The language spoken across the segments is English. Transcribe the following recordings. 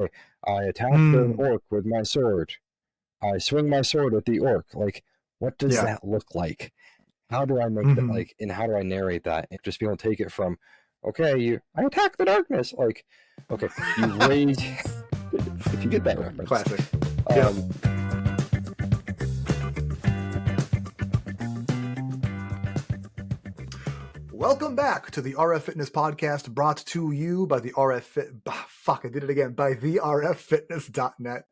I attack the orc with my sword. I swing my sword at the orc. Like, what does that look like? How do I make that, like, and how do I narrate that? And just be able to take it from, okay, I attack the darkness. Like, okay, you raise, if you get that reference. Classic. Welcome back to the RF Fitness Podcast, brought to you by the by therffitness.net.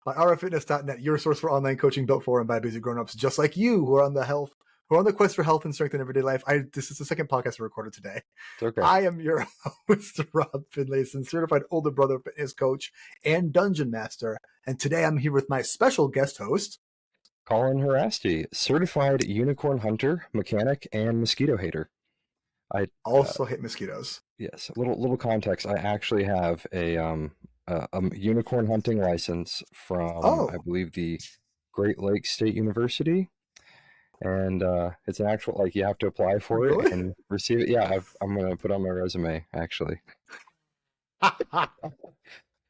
By rffitness.net, your source for online coaching built for and by busy grown-ups just like you who are on the quest for health and strength in everyday life. This is the second podcast I recorded today. It's okay. I am your host, Rob Finlayson, certified older brother fitness coach and dungeon master. And today I'm here with my special guest host, Colin Harasti, certified unicorn hunter, mechanic, and mosquito hater. I also hate mosquitoes. Yes, a little context. I actually have a unicorn hunting license from, I believe, the Great Lakes State University, and it's an actual, like, you have to apply for it and receive it. Yeah, I'm gonna put it on my resume actually.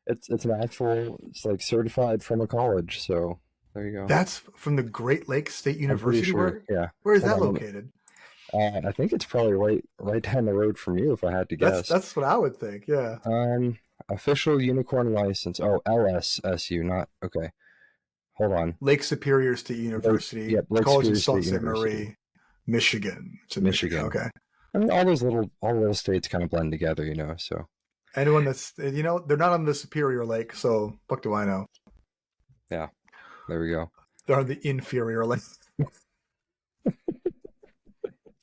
It's an actual, it's like certified from a college, so there you go. That's from the Great Lakes State University. Sure, yeah. Where is that located? I think it's probably right down the road from you, if I had to guess. That's what I would think. Yeah. Official unicorn license. Oh, LSSU, not okay. Hold on. Lake Superior State University. Lake College of Superior Sault State Ste. Marie, Michigan. It's in Michigan. Okay. I mean, all those little states kind of blend together, you know. So anyone that's, they're not on the Superior Lake, so fuck do I know? Yeah, there we go. They're on the inferior lake.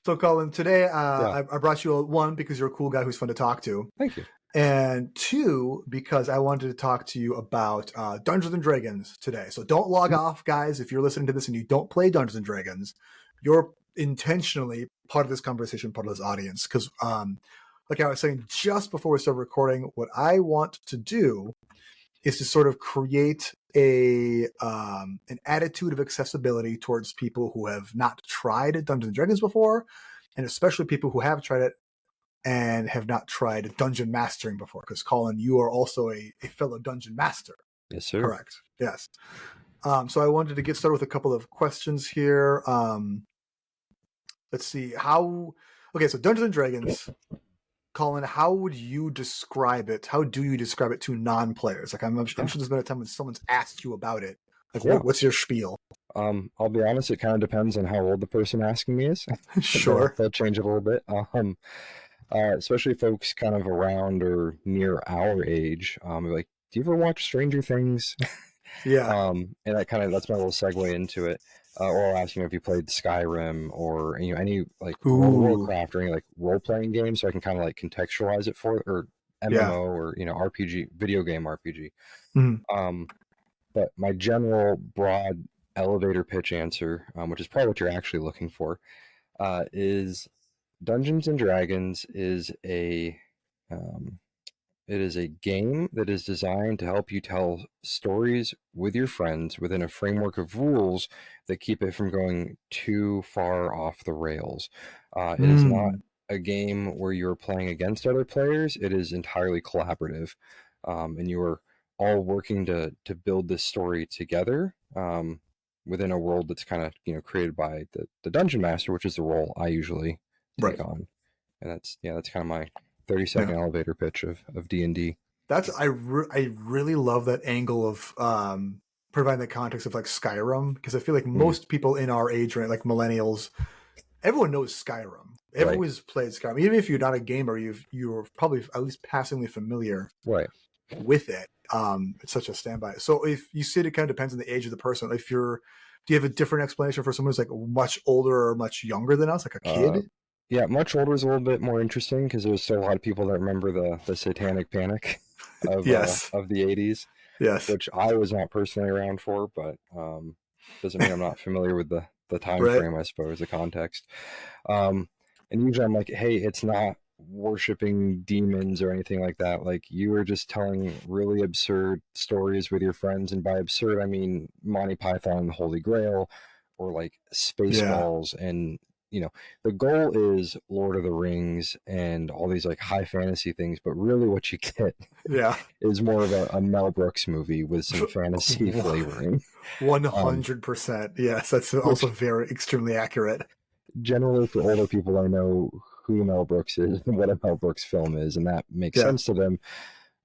So, Colin, today I brought you one because you're a cool guy who's fun to talk to. Thank you. And two, because I wanted to talk to you about Dungeons & Dragons today. So don't log off, guys. If you're listening to this and you don't play Dungeons & Dragons, you're intentionally part of this conversation, part of this audience. Because, like I was saying just before we started recording, what I want to do is to sort of create an attitude of accessibility towards people who have not tried Dungeons and Dragons before, and especially people who have tried it and have not tried dungeon mastering before. Because Colin, you are also a fellow dungeon master. Yes, sir. Correct. Yes. So I wanted to get started with a couple of questions here. Let's see so Dungeons and Dragons. Colin, how would you describe it? How do you describe it to non-players? Like, I'm sure there's been a time when someone's asked you about it. Like, what's your spiel? I'll be honest, it kind of depends on how old the person asking me is. Sure. They'll change it a little bit. Especially folks kind of around or near our age. Like, do you ever watch Stranger Things? Yeah. And that's my little segue into it. Or I'll ask, if you played Skyrim or any like World of Warcraft or any like role playing games, so I can kind of like contextualize it for, or MMO or RPG, video game RPG. Mm-hmm. But my general broad elevator pitch answer, which is probably what you're actually looking for, is Dungeons and Dragons is it is a game that is designed to help you tell stories with your friends within a framework of rules that keep it from going too far off the rails. It is not a game where you're playing against other players. It is entirely collaborative, and you are all working to build this story together within a world that's kind of created by the Dungeon Master, which is the role I usually take on. And that's kind of my 30-second elevator pitch of D&D. I really love that angle of providing the context of like Skyrim, because I feel like most people in our age range, like millennials, everyone knows Skyrim. Everyone's played Skyrim. Even if you're not a gamer, you're probably at least passingly familiar with it. It's such a standby. So if you said it kind of depends on the age of the person. Do you have a different explanation for someone who's like much older or much younger than us, like a kid? Yeah, much older is a little bit more interesting because there's still a lot of people that remember the satanic panic of the 80s. Yes. Which I was not personally around for, but doesn't mean I'm not familiar with the time frame, I suppose, the context. And usually I'm like, hey, it's not worshiping demons or anything like that. Like, you are just telling really absurd stories with your friends, and by absurd I mean Monty Python and the Holy Grail, or like Spaceballs and the goal is Lord of the Rings and all these like high fantasy things, but really what you get Yeah. is more of a Mel Brooks movie with some fantasy flavoring. Um, 100%. Yes, that's also which very extremely accurate. generally for older people, I know who Mel Brooks is and what a Mel Brooks film is, and that makes Yeah. sense to them.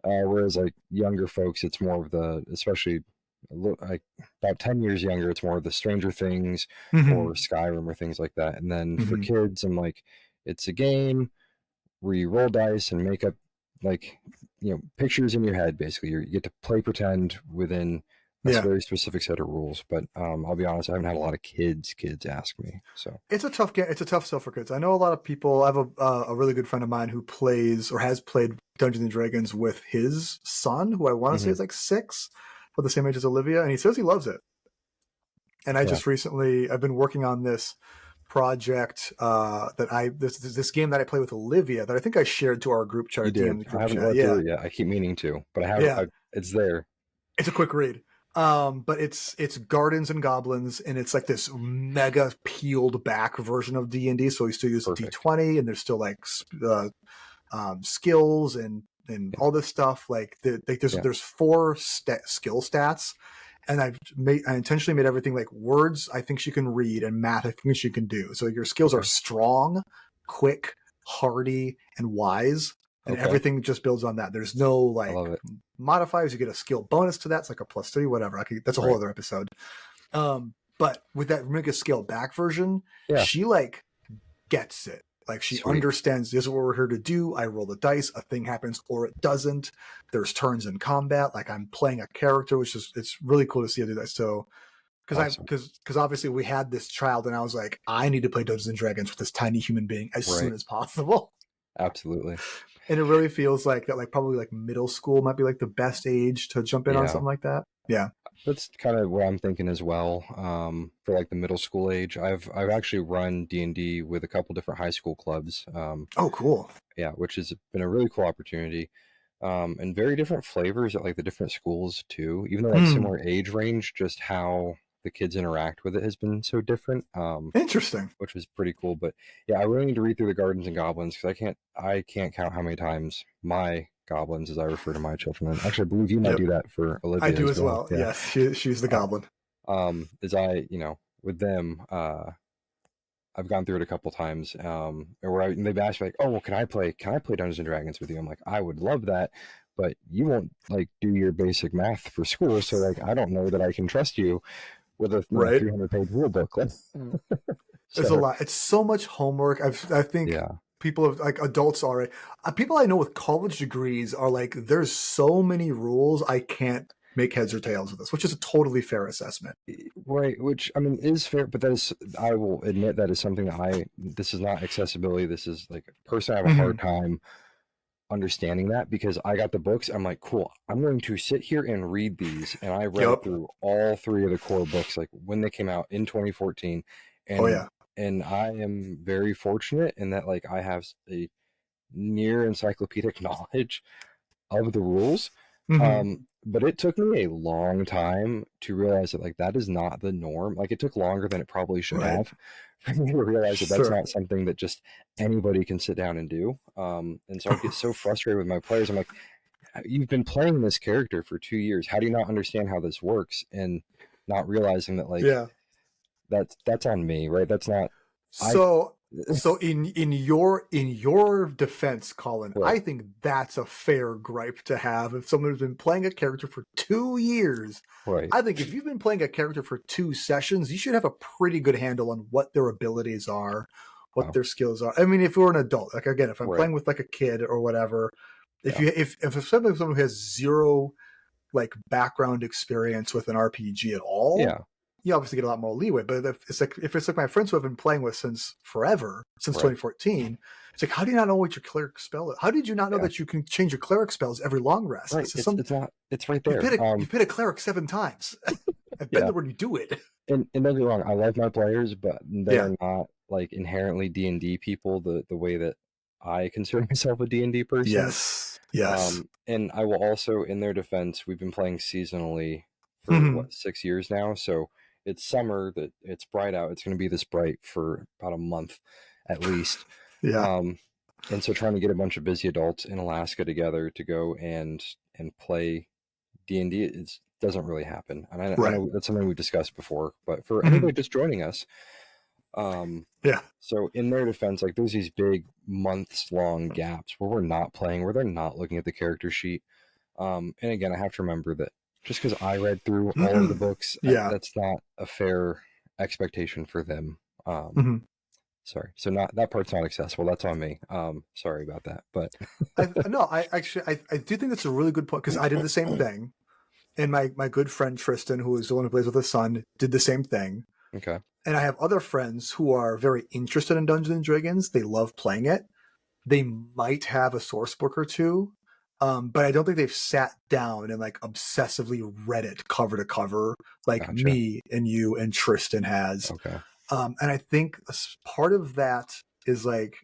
Whereas like younger folks, it's more of the, especially like about 10 years younger, it's more of the Stranger Things or Hmm. Skyrim or things like that. And then for Hmm. kids, I'm like, it's a game where you roll dice and make up like pictures in your head. Basically, you get to play pretend within a Yeah. very specific set of rules. But I'll be honest, I haven't had a lot of kids ask me. So It's a tough game. It's a tough sell for kids. I know a lot of people. I have a really good friend of mine who plays or has played Dungeons and Dragons with his son, who I want to say hmm is like 6, but the same age as Olivia, and he says he loves it. And I yeah, just recently, I've been working on this project this game that I play with Olivia that I think I shared to our group chat, our you did. DM I group haven't chat. read through Yeah, it yet. I keep meaning to, but I have. yeah. It's there. It's a quick read. But it's Gardens and Goblins, and it's like this mega peeled back version of D&D. So we still use Perfect. D20, and there's still like skills and Yeah, all this stuff. Like yeah. there's 4 skill stats, and I intentionally made everything like words I think she can read and math I think she can do. So your skills are Okay. strong, quick, hardy, and wise, and Okay. everything just builds on that. There's no I like love it. modifiers. You get a skill bonus to that. It's like a +3, whatever. That's a whole Right. other episode. But with that make a scale back version, Yeah. she like gets it. Like she Sweet. understands this is what we're here to do. I roll the dice, a thing happens or it doesn't. There's turns in combat. Like I'm playing a character, which is it's really cool to see her do that. So Awesome. because obviously we had this child and I was like, I need to play Dungeons and Dragons with this tiny human being as soon Right. as possible. Absolutely. And it really feels like that, like probably like middle school might be like the best age to jump in on Yeah. something like that. Yeah. That's kind of what I'm thinking as well. For like the middle school age, I've actually run D&D with a couple different high school clubs. Oh, cool. Yeah, which has been a really cool opportunity. And very different flavors at like the different schools too. Even though like Hmm. similar age range, just how the kids interact with it has been so different. Interesting. Which was pretty cool. But yeah, I really need to read through the Gardens and Goblins because I can't count how many times my goblins, as I refer to my children. And actually, I believe you might Yep. do that for I Olivia do as as well. well. Yeah. Yes, she's the Uh, goblin. as I, with them, I've gone through it a couple times, where and they've asked me like, "Oh, well, can I play Dungeons and Dragons with you?" I'm like, "I would love that, but you won't like do your basic math for school, so like I don't know that I can trust you with a Right. 300-page rule book." There's a So lot. It's so much homework. I think yeah, people have like adults already. People I know with college degrees are like, there's so many rules. I can't make heads or tails of this, which is a totally fair assessment. right, which I mean is fair, but that is, I will admit, that is something that this is not accessibility. This is like personally I have a hard Hmm. time understanding that because I got the books. I'm like, cool, I'm going to sit here and read these. And I read Yep. through all 3 of the core books, like when they came out in 2014. Oh And yeah. I am very fortunate in that like I have a near encyclopedic knowledge of the rules. Hmm. But it took me a long time to realize that like that is not the norm. Like it took longer than it probably should Right. have for me to realize that that's Sure. not something that just anybody can sit down and do. And so I'd get so frustrated with my players. I'm like, you've been playing this character for 2 years. How do you not understand how this works? And not realizing that like Yeah. that's on me, right? That's not I. So so in your defense, Colin, I Right, think that's a fair gripe to have if someone has been playing a character for 2 years. right. I think if you've been playing a character for 2 sessions, you should have a pretty good handle on what their abilities are, what Wow. their skills are. I mean, if you're an adult, like again, if I'm Right. playing with like a kid or whatever, Yeah. if someone who has zero like background experience with an RPG at all, Yeah. you obviously get a lot more leeway. But if it's like my friends who have been playing with since forever, since Right. 2014, it's like, how do you not know what your cleric spell is? How did you not know Yeah. that you can change your cleric spells every long rest? Right. This is some It's not. It's right you've there. been a cleric 7 times. I've been Yeah. there when you do it. And don't get me wrong, I love my players, but they Yeah. are not like inherently D&D people the way that I consider myself a D&D person. Yes. Yes. And I will also, in their defense, we've been playing seasonally for Hmm. what, 6 years now, so it's summer, that it's bright out. It's going to be this bright for about a month at least. Yeah. Um, and so trying to get a bunch of busy adults in Alaska together to go and play D&D doesn't really happen. And I Right. know that's something we've discussed before, but for Mhm. anybody just joining us, um, Yeah. so in their defense, like there's these big months long gaps where we're not playing, where they're not looking at the character sheet. And again, I have to remember that just because I read through all of the books, Yeah. that's not a fair expectation for them. Mhm. Sorry, so not that part's not accessible. That's on me. Sorry about that, but I actually I do think that's a really good point because I did the same thing, and my good friend Tristan, who is the one who plays with his son, did the same thing. okay, And I have other friends who are very interested in Dungeons and Dragons. They love playing it. They might have a source book or two, but I don't think they've sat down and like obsessively read it cover to cover like gotcha. me and you and Tristan has. Okay, And I think part of that is like,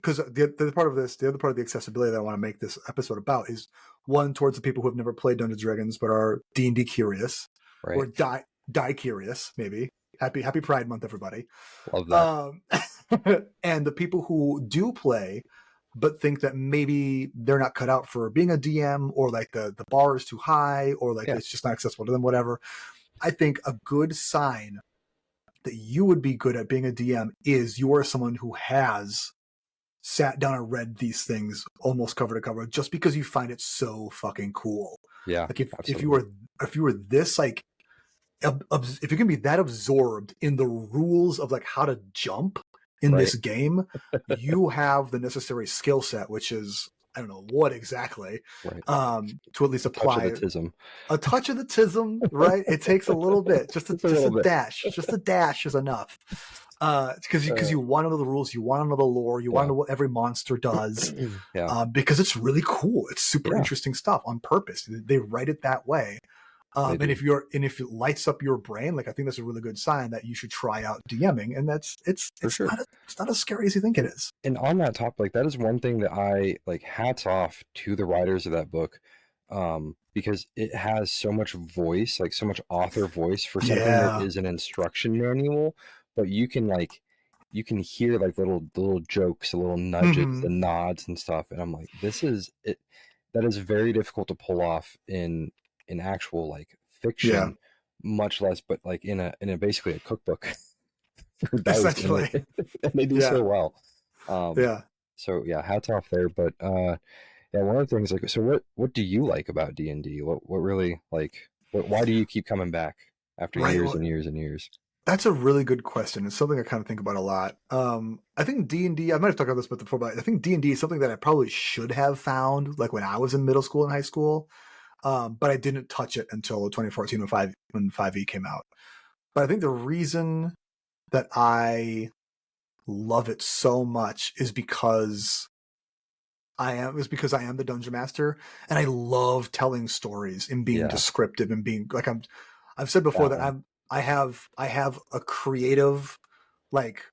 because the part of this, the other part of the accessibility that I want to make this episode about is one towards the people who have never played Dungeons and Dragons but are D&D curious or right. die curious, maybe. Happy Pride Month, everybody. Love that. Um, and the people who do play but think that maybe they're not cut out for being a DM, or like the bar is too high, or like Yeah, it's just not accessible to them, whatever. I think a good sign that you would be good at being a DM is you are someone who has sat down and read these things almost cover to cover just because you find it so fucking cool. yeah, Like absolutely. if you were this like if you can be that absorbed in the rules of like how to jump in Right, this game, you have the necessary skill set, which is I don't know what exactly, right. to at least A touch of the apply tism. a touch of the tism, right? It takes a little bit, Just a little bit. just a dash is enough. Because Uh, you want to know the rules, you want to know the lore, you want to yeah, know what every monster does, yeah, because it's really cool. It's super yeah. interesting stuff on purpose. They write it that way. They And do if it lights up your brain, like I think that's a really good sign that you should try out DMing. And that's for sure. it's not as scary as you think it is. And on that topic, like that is one thing that I like. Hats off to the writers of that book, because it has so much voice, like so much author voice for something that Yeah. is an instruction manual. But you can hear like the little jokes, the little nudges, Hmm. the nods and stuff. And I'm like, this is it. That is very difficult to pull off in actual like Yeah. fiction, much less, but like in a basically a cookbook for dice, and Essentially. and they do Yeah. so well. Um, Yeah. so yeah, hats off there. But yeah, one of the things like, so what do you like about D&D? What really like why do you keep coming back after Right. years Well, and years and years? that's a really good question. It's something I kind of think about a lot. I think D&D, I might have talked about this before, but I think D&D is something that I probably should have found like when I was in middle school and high school. But I didn't touch it until 2014 when 5e came out. But I think the reason that I love it so much is because I am the dungeon master and I love telling stories and being Yeah, descriptive and being like I've said before that that one. I have a creative like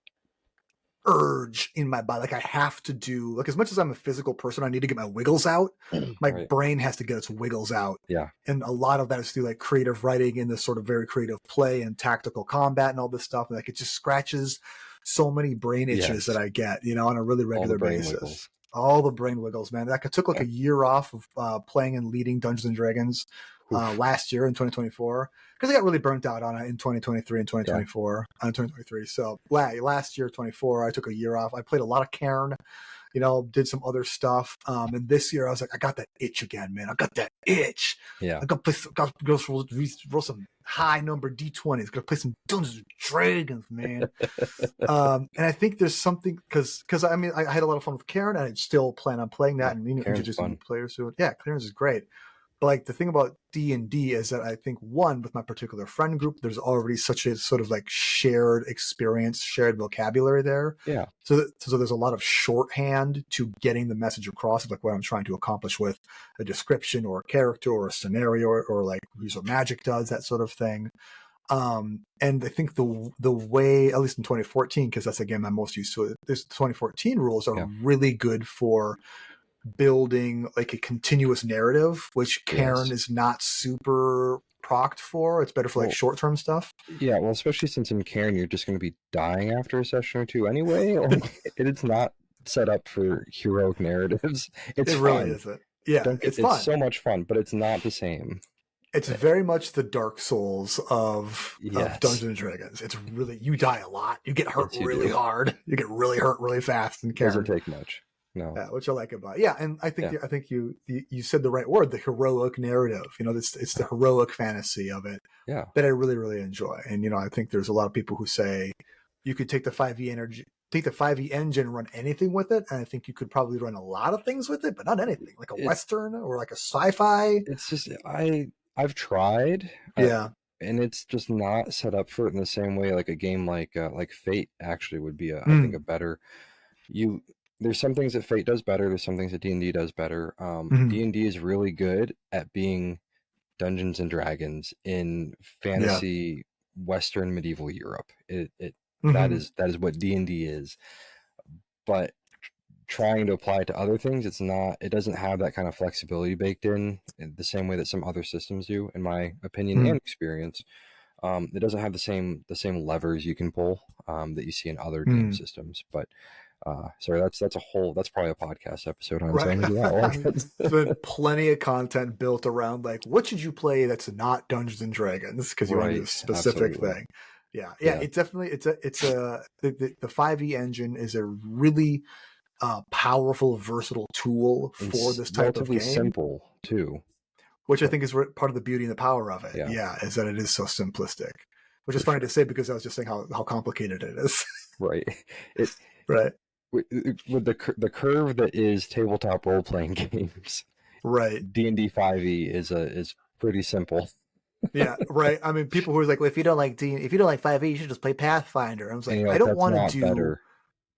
urge in my body. Like I have to do like as much as I'm a physical person, I need to get my wiggles out. My Right. brain has to get its wiggles out. Yeah. And a lot of that is through like creative writing and this sort of very creative play and tactical combat and all this stuff. And like it just scratches so many brain itches that Yes. I get, on a really All the regular brain basis. wiggles. All the brain wiggles, man. Like I took like a year off of playing and leading Dungeons and Dragons Oof. last year in 2024 because I got really burnt out on it in 2023 and Yeah. 2024 2023. So last year 24, I took a year off. I played a lot of Cairn, did some other stuff. And this year I was like, I got that itch again, man. I got that itch. Yeah. I got to roll some high number D20s. Got to play some Dungeons and Dragons, man. And I think there's something because I mean I had a lot of fun with Karen, and I still plan on playing Yeah. that and Karen's introducing new fun. players to it. Yeah, Clarence is great. But like the thing about D&D is that I think one with my particular friend group, there's already such a sort of like shared experience, shared vocabulary there. Yeah. So there's a lot of shorthand to getting the message across of like what I'm trying to accomplish with a description or a character or a scenario or like here's what magic does, that sort of thing. And I think the way, at least in 2014, because that's the game I'm most used to, this 2014 rules are Yeah. really good for building like a continuous narrative, which Cairn Yes. is not super procced for. It's better for like Well, short term stuff. Yeah, well, especially since in Cairn you're just going to be dying after a session or two anyway. Like it's not set up for heroic narratives. It's It really fun. isn't. Yeah, Don't get it's it's fun. so much fun, but it's not the same. It's very much the Dark Souls of Yes, Dungeons and Dragons. It's really, you die a lot, you get hurt yes, you really do. hard, you get really hurt really fast in Doesn't Cairn. take much. No. Yeah, which I like about it. Yeah, and Yeah. I think you said the right word, the heroic narrative. You know, it's the heroic fantasy of it Yeah. that I really really enjoy. And I think there's a lot of people who say you could take the 5e engine, run anything with it, and I think you could probably run a lot of things with it, but not anything like a It's western or like a sci-fi. it's just I've tried, Yeah. and it's just not set up for it in the same way like a game like Fate actually would be I think a Mm. better you there's some things that Fate does better, there's some things that D&D does better. Mm. D&D is really good at being Dungeons and Dragons in Yeah. fantasy Western medieval Europe. It Mm-hmm. that is what D&D is. But trying to apply it to other things, it doesn't have that kind of flexibility baked in the same way that some other systems do, in my opinion and Mm. experience. It doesn't have the same levers you can pull that you see in other game Mm. systems. But sorry, that's probably a podcast episode on its Right. own as well. Like There's been plenty of content built around like what should you play that's not Dungeons and Dragons because you want to do a right, specific absolutely, thing. Yeah, yeah. yeah. It's definitely the 5e engine is a really powerful, versatile tool And for this type of relatively game, simple too. which I Like think is part of the beauty and the power of it. yeah, Yeah, is that it is so simplistic, which is for funny to sure. say because I was just saying how complicated it is. Right. It Right. with the curve that is tabletop role playing games. Right. D&D 5e is pretty simple. Yeah, right. I mean, people who are like, well, if you don't like 5e, you should just play Pathfinder. I was And like, you're like, that's not better.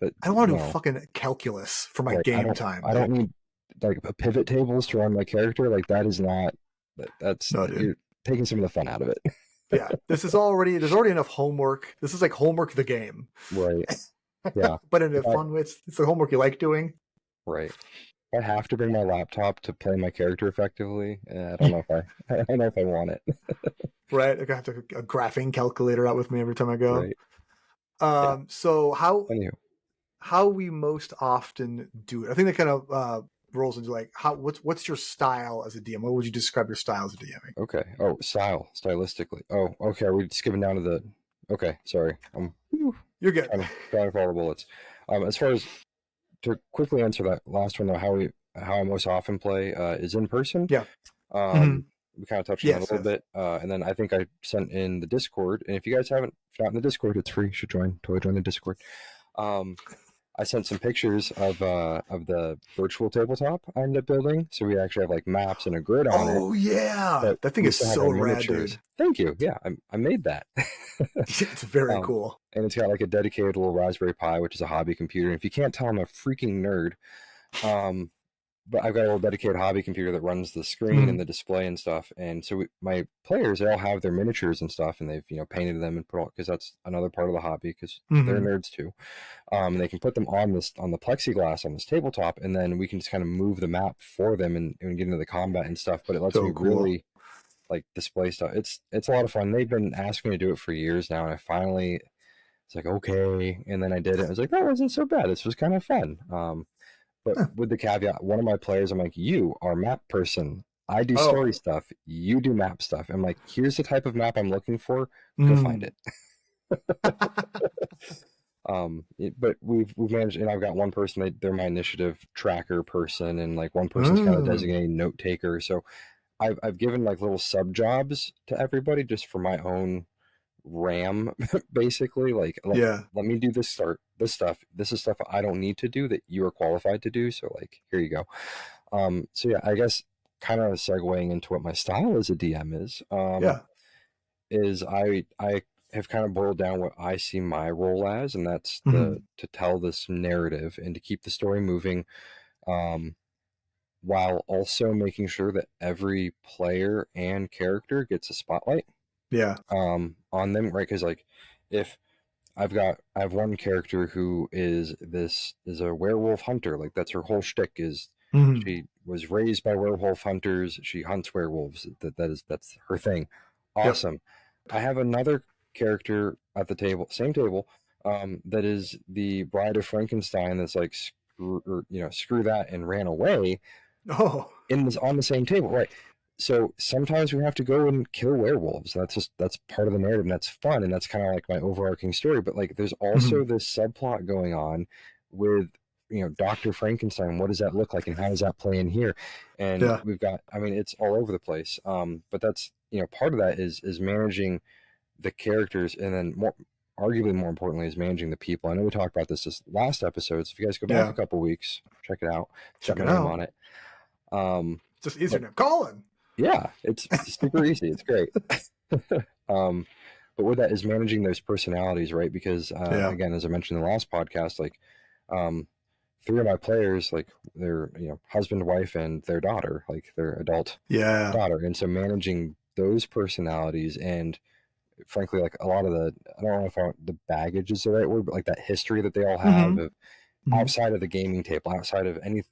But I don't want to do no, fucking calculus for my right. game time. I don't Like, need like a pivot tables to run my character. Like that is not that's no, dude. you're taking some of the fun out of it. Yeah, there's already enough homework. This is like homework the game, Right. Yeah. but in a If I, fun way. It's the homework you like doing. right. If I have to bring my laptop to play my character effectively, I don't know if I don't know if I want it. Right. Like I have to a graphing calculator out with me every time I go. Right. Yeah. So Anywho. how we most often do it? I think that kind of rolls into like what's your style as a DM? What would you describe your style as a DMing? Okay. Oh, stylistically. Oh, okay. Are we skipping down to the? Okay. Sorry. I'm You're good. trying to follow the bullets. As far as to quickly answer that last one, though, how I most often play is in person. Yeah. Mm-hmm. We kind of touched on that a Yes. little Yes. bit, and then I think I sent in the Discord. And if you guys haven't, if not in the Discord, it's free. You should join. Totally join the Discord. I sent some pictures of the virtual tabletop I ended up building. So we actually have like maps and a grid on it. Oh yeah, But that thing we is still have so our rad, miniatures. dude. Thank you. Yeah, I made that. It's very um, cool. and it's got like a dedicated little Raspberry Pi, which is a hobby computer. And if you can't tell, I'm a freaking nerd. Um, but I've got a little dedicated hobby computer that runs the screen Mm. and the display and stuff. And so my players, they all have their miniatures and stuff, and they've painted them and put all because that's another part of the hobby because they're Mm-hmm. nerds too. And they can put them on the plexiglass on this tabletop, and then we can just kind of move the map for them and get into the combat and stuff. But it lets me So cool. really like display stuff. It's a lot of fun. They've been asking me to do it for years now, and I finally it's like okay, and then I did it. I was like, that wasn't so bad. This was kind of fun. But Huh. with the caveat, one of my players, I'm like, you are map person. I do Oh. story stuff. You do map stuff. I'm like, here's the type of map I'm looking for. Go find Mm. it. But we've managed, and I've got one person. They're my initiative tracker person, and like one person's kind of Mm. designated note taker. So I've given like little sub jobs to everybody just for my own RAM, basically. Like Yeah. let me do this stuff. This is stuff I don't need to do that you are qualified to do. So like here you go. So yeah, I guess kind of segueing into what my style as a DM Yeah. is I have kind of boiled down what I see my role as, and that's Mm-hmm. to tell this narrative and to keep the story moving, um, while also making sure that every player and character gets a spotlight Yeah. on them, right? Because like if I have one character who is a werewolf hunter, like that's her whole shtick is Mm-hmm. she was raised by werewolf hunters. She hunts werewolves. That's her thing. Yep. Awesome. I have another character at the table, same table, that is the Bride of Frankenstein. That's like screw, or, screw that and ran away Oh. in this on the same table, right? So sometimes we have to go and kill werewolves. That's part of the narrative, and that's fun, and that's kind of like my overarching story. But like, there's also Mhm. this subplot going on with Dr. Frankenstein. What does that look like, and how does that play in here? And Yeah. we've got, I mean, it's all over the place. But that's part of that is managing the characters, and then arguably more importantly, is managing the people. I know we talked about this last episode. So if you guys go back a Yeah. couple weeks, check it out. It's got Check my it name out. on it. Just But username Colin. yeah, it's super easy. It's great. um, but with that is managing those personalities, right? Because Yeah. again, as I mentioned in the last podcast, like um, three of my players, like they're husband, wife, and their daughter, like their adult Yeah. daughter, and so managing those personalities and frankly, like a lot of I don't know if the baggage is the right word, but like that history that they all have Hmm. of Hmm. outside of the gaming table, outside of any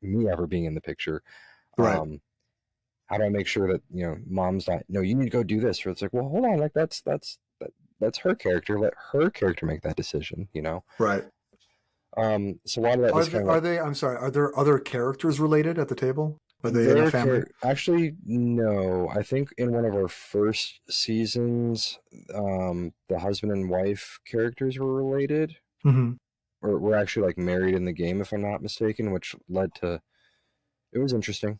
me ever being in the picture. Right. Um, how do I make sure that mom's not, no, you need to go do this, or it's like, well, hold on, like that's her character, let her character make that decision. Right. So a lot of that Are was they? kind of Are like they? I'm sorry. Are there other characters related at the table? Are they in a their family? character. Actually, no, I think in one of our first seasons, the husband and wife characters were related, Hmm. or were actually like married in the game, if I'm not mistaken, which led to, it was interesting.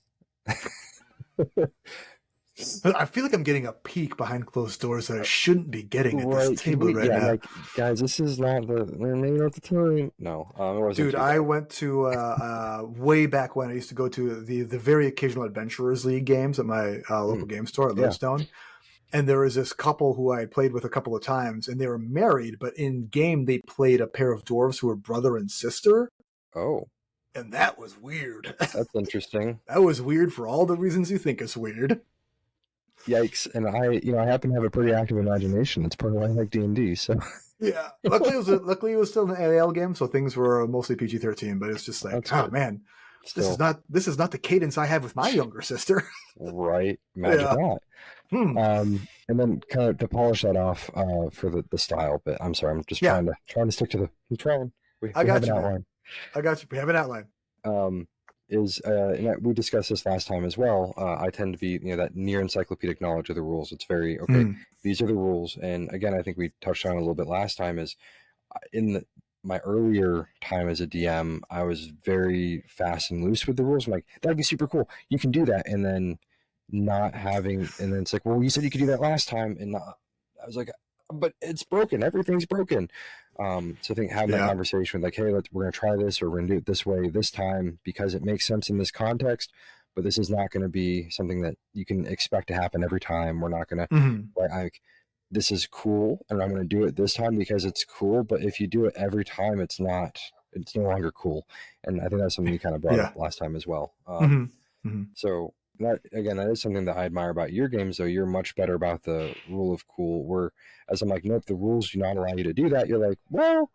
I feel like I'm getting a peek behind closed doors that I shouldn't be getting at this Right, could table we? right Yeah, now. like guys, this is not maybe not the time. No, it wasn't Dude, too I bad. went to way back when I used to go to the very occasional Adventurers League games at my local Mm, game store at yeah. Lodestone. And there was this couple who I played with a couple of times, and they were married, but in game they played a pair of dwarves who were brother and sister, Oh, and that was weird. that's interesting. That was weird for all the reasons you think is weird. Yikes! And I happen to have a pretty active imagination. That's part of why I like D&D. So Yeah, luckily it was still an AL game, so things were mostly PG-13. But it's just like, that's oh good. man, Still, this is not the cadence I have with my younger sister. right? Imagine Yeah. that. Hmm. And then kind of to polish that off for the style bit. I'm sorry. I'm just Yeah. trying to stick to the. I'm trying. I We have got an you, man. outline. I got you. We have an outline. um, is and we discussed this last time as well. I tend to be that near encyclopedic knowledge of the rules. It's very okay. Hmm. These are the rules, and again, I think we touched on it a little bit last time. Is in my earlier time as a DM, I was very fast and loose with the rules. I'm like, that'd be super cool. You can do that, and then not having, and then it's like, well, you said you could do that last time, and I was like, but it's broken. Everything's broken. So I think having that Yeah. conversation, like, hey, we're gonna try this, or we're gonna do it this way this time because it makes sense in this context. But this is not going to be something that you can expect to happen every time. We're not going to, Hmm. like, this is cool, and I'm going to do it this time because it's cool. But if you do it every time, it's no longer cool. And I think that's something you kind of brought up Yeah. last time as well. Hmm. Hmm. So that is something that I admire about your games, though. You're much better about the rule of cool. Where as I'm like, nope, the rules do not allow you to do that. You're like, well,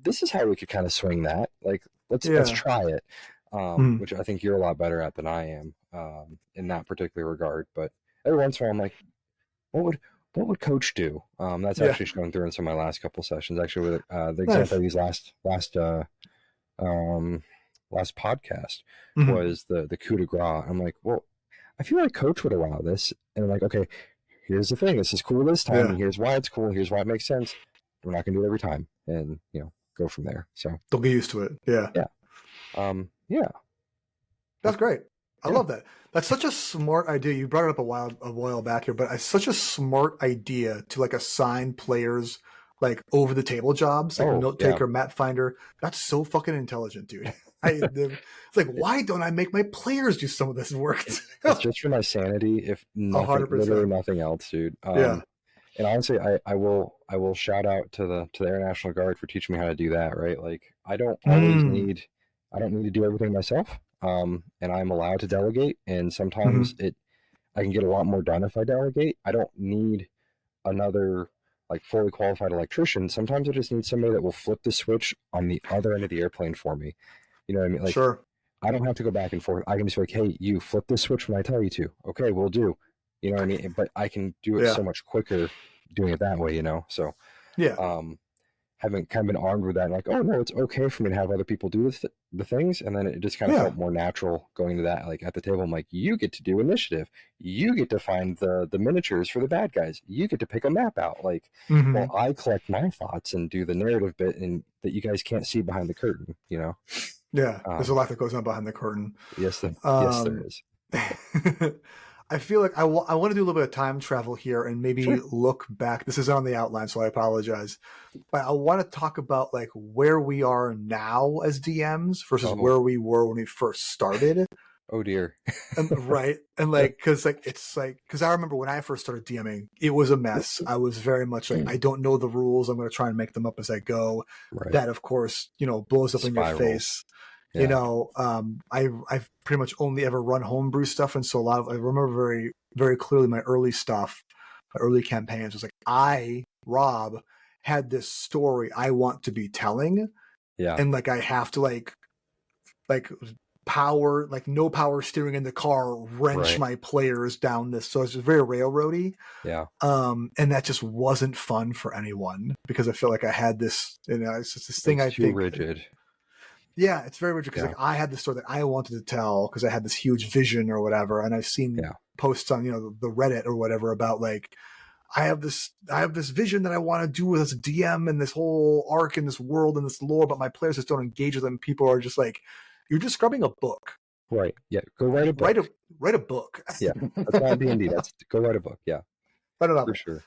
this is how we could kind of swing that. Like, let's Yeah. try it. Hmm. Which I think you're a lot better at than I am in that particular regard. But every once in a while, I'm like, what would Coach do? That's Yeah. actually shown through in some of my last couple sessions. Actually, with the example Nice. I used um, last podcast Hmm. was the coup de grace. I'm like, well, I feel like Coach would allow this, and I'm like, okay, here's the thing. This is cool this time, Yeah. and here's why it's cool. Here's why it makes sense. We're not gonna do it every time, and go from there. So They'll get used to it. Yeah. yeah, yeah, That's great. I yeah. love that. That's such a smart idea. You brought it up a while back here, but it's such a smart idea to like assign players like over the table jobs, like Oh note yeah. taker, map finder. That's so fucking intelligent, dude. It's like, why don't I make my players do some of this work? It's just for my sanity, if nothing, literally 100%. nothing else, dude. Yeah. And honestly, I will shout out to the Air National Guard for teaching me how to do that. Right, like Mm. I don't need to do everything myself. And I'm allowed to delegate, and Hmm. sometimes I can get a lot more done if I delegate. I don't need another like fully qualified electrician. Sometimes I just need somebody that will flip the switch on the other end of the airplane for me. You know what I mean? Like, Sure. I don't have to go back and forth. I can just be like, hey, you flip this switch when I tell you to. Okay, we'll do. You know what I mean? But I can do it Yeah. so much quicker doing it that way, you know. So Yeah. um, having kind of been armed with that, like, oh no, it's okay for me to have other people do the things, and then it just kind of Yeah. felt more natural going to that. Like at the table, I'm like, you get to do initiative, you get to find the miniatures for the bad guys, you get to pick a map out. Like, Hmm. while I collect my thoughts and do the narrative bit, and that you guys can't see behind the curtain, you know. Yeah. There's a Um, lot that goes on behind the curtain. yes, there Um, is. I feel like I want to do a little bit of time travel here and maybe Sure. look back. This is on the outline, so I apologize. But I want to talk about like where we are now as DMs versus Oh, where we were when we first started. oh dear. And right. And like, cause like, it's like, cause I remember when I first started DMing, it was a mess. I was very much like, I don't know the rules. I'm going to try and make them up as I go. Right. That of course, blows up in your Spirals. face. Yeah. I've pretty much only ever run homebrew stuff. And so I remember very, very clearly my early stuff, my early campaigns was like, Rob, had this story I want to be telling. Yeah. And like, I have to like power, like no power steering in the car, wrench Right. my players down this. So it's just very railroady. Yeah. And that just wasn't fun for anyone because I feel like I had this, it's just this thing It's I too think, rigid. yeah, it's very rigid because Yeah. like I had the story that I wanted to tell because I had this huge vision or whatever. And I've seen Yeah. posts on, the Reddit or whatever about like, I have this vision that I want to do as a DM and this whole arc and this world and this lore, but my players just don't engage with them. People are just like, you're describing a book. Right. Yeah. Go write a Write book. a book. Yeah. That's not D&D. That's go write a book. Yeah. Write a For novel. sure.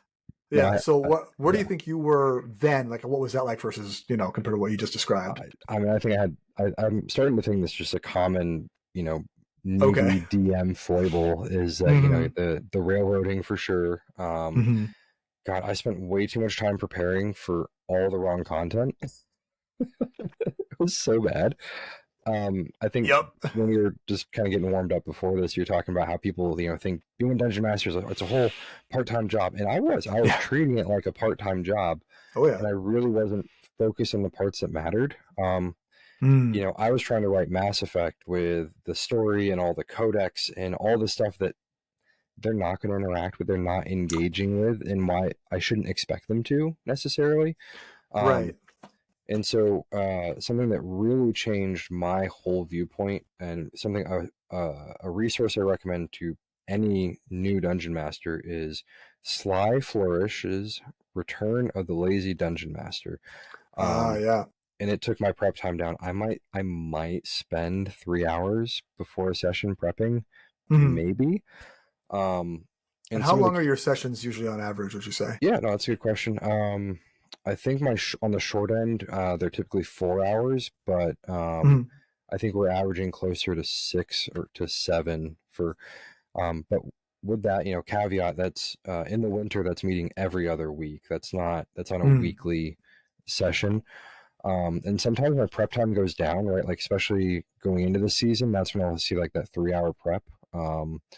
No, Yeah. So where do yeah. you think you were then? Like, what was that like versus compared to what you just described? I mean, I think I'm starting to think this is just a common, Okay. newbie DM foible is that, Hmm. the railroading for sure. Hmm. God, I spent way too much time preparing for all the wrong content. It was so bad. I think Yep. when we were just kind of getting warmed up before this, you're talking about how people, think being a dungeon master is it's a whole part-time job, and I was Yeah. treating it like a part-time job, Oh yeah. and I really wasn't focused on the parts that mattered. Mm. I was trying to write Mass Effect with the story and all the codex and all the stuff that they're not going to interact with, they're not engaging with, and why I shouldn't expect them to necessarily. Um, Right. and so, something that really changed my whole viewpoint, and something a resource I recommend to any new dungeon master is Sly Flourish's Return of the Lazy Dungeon Master. Ah, Um, yeah. and it took my prep time down. I might spend 3 hours before a session prepping, Hmm. maybe. Um, And and how some of the long are your sessions usually on average? Would you say? Yeah, no, that's a good question. I think on the short end, they're typically 4 hours, but Hmm. I think we're averaging closer to 6 or to 7 for. But with that, caveat, that's in the winter. That's meeting every other week. That's on a Mm. weekly session. And sometimes my prep time goes down, right? Like especially going into the season, that's when I'll see like that 3 hour prep.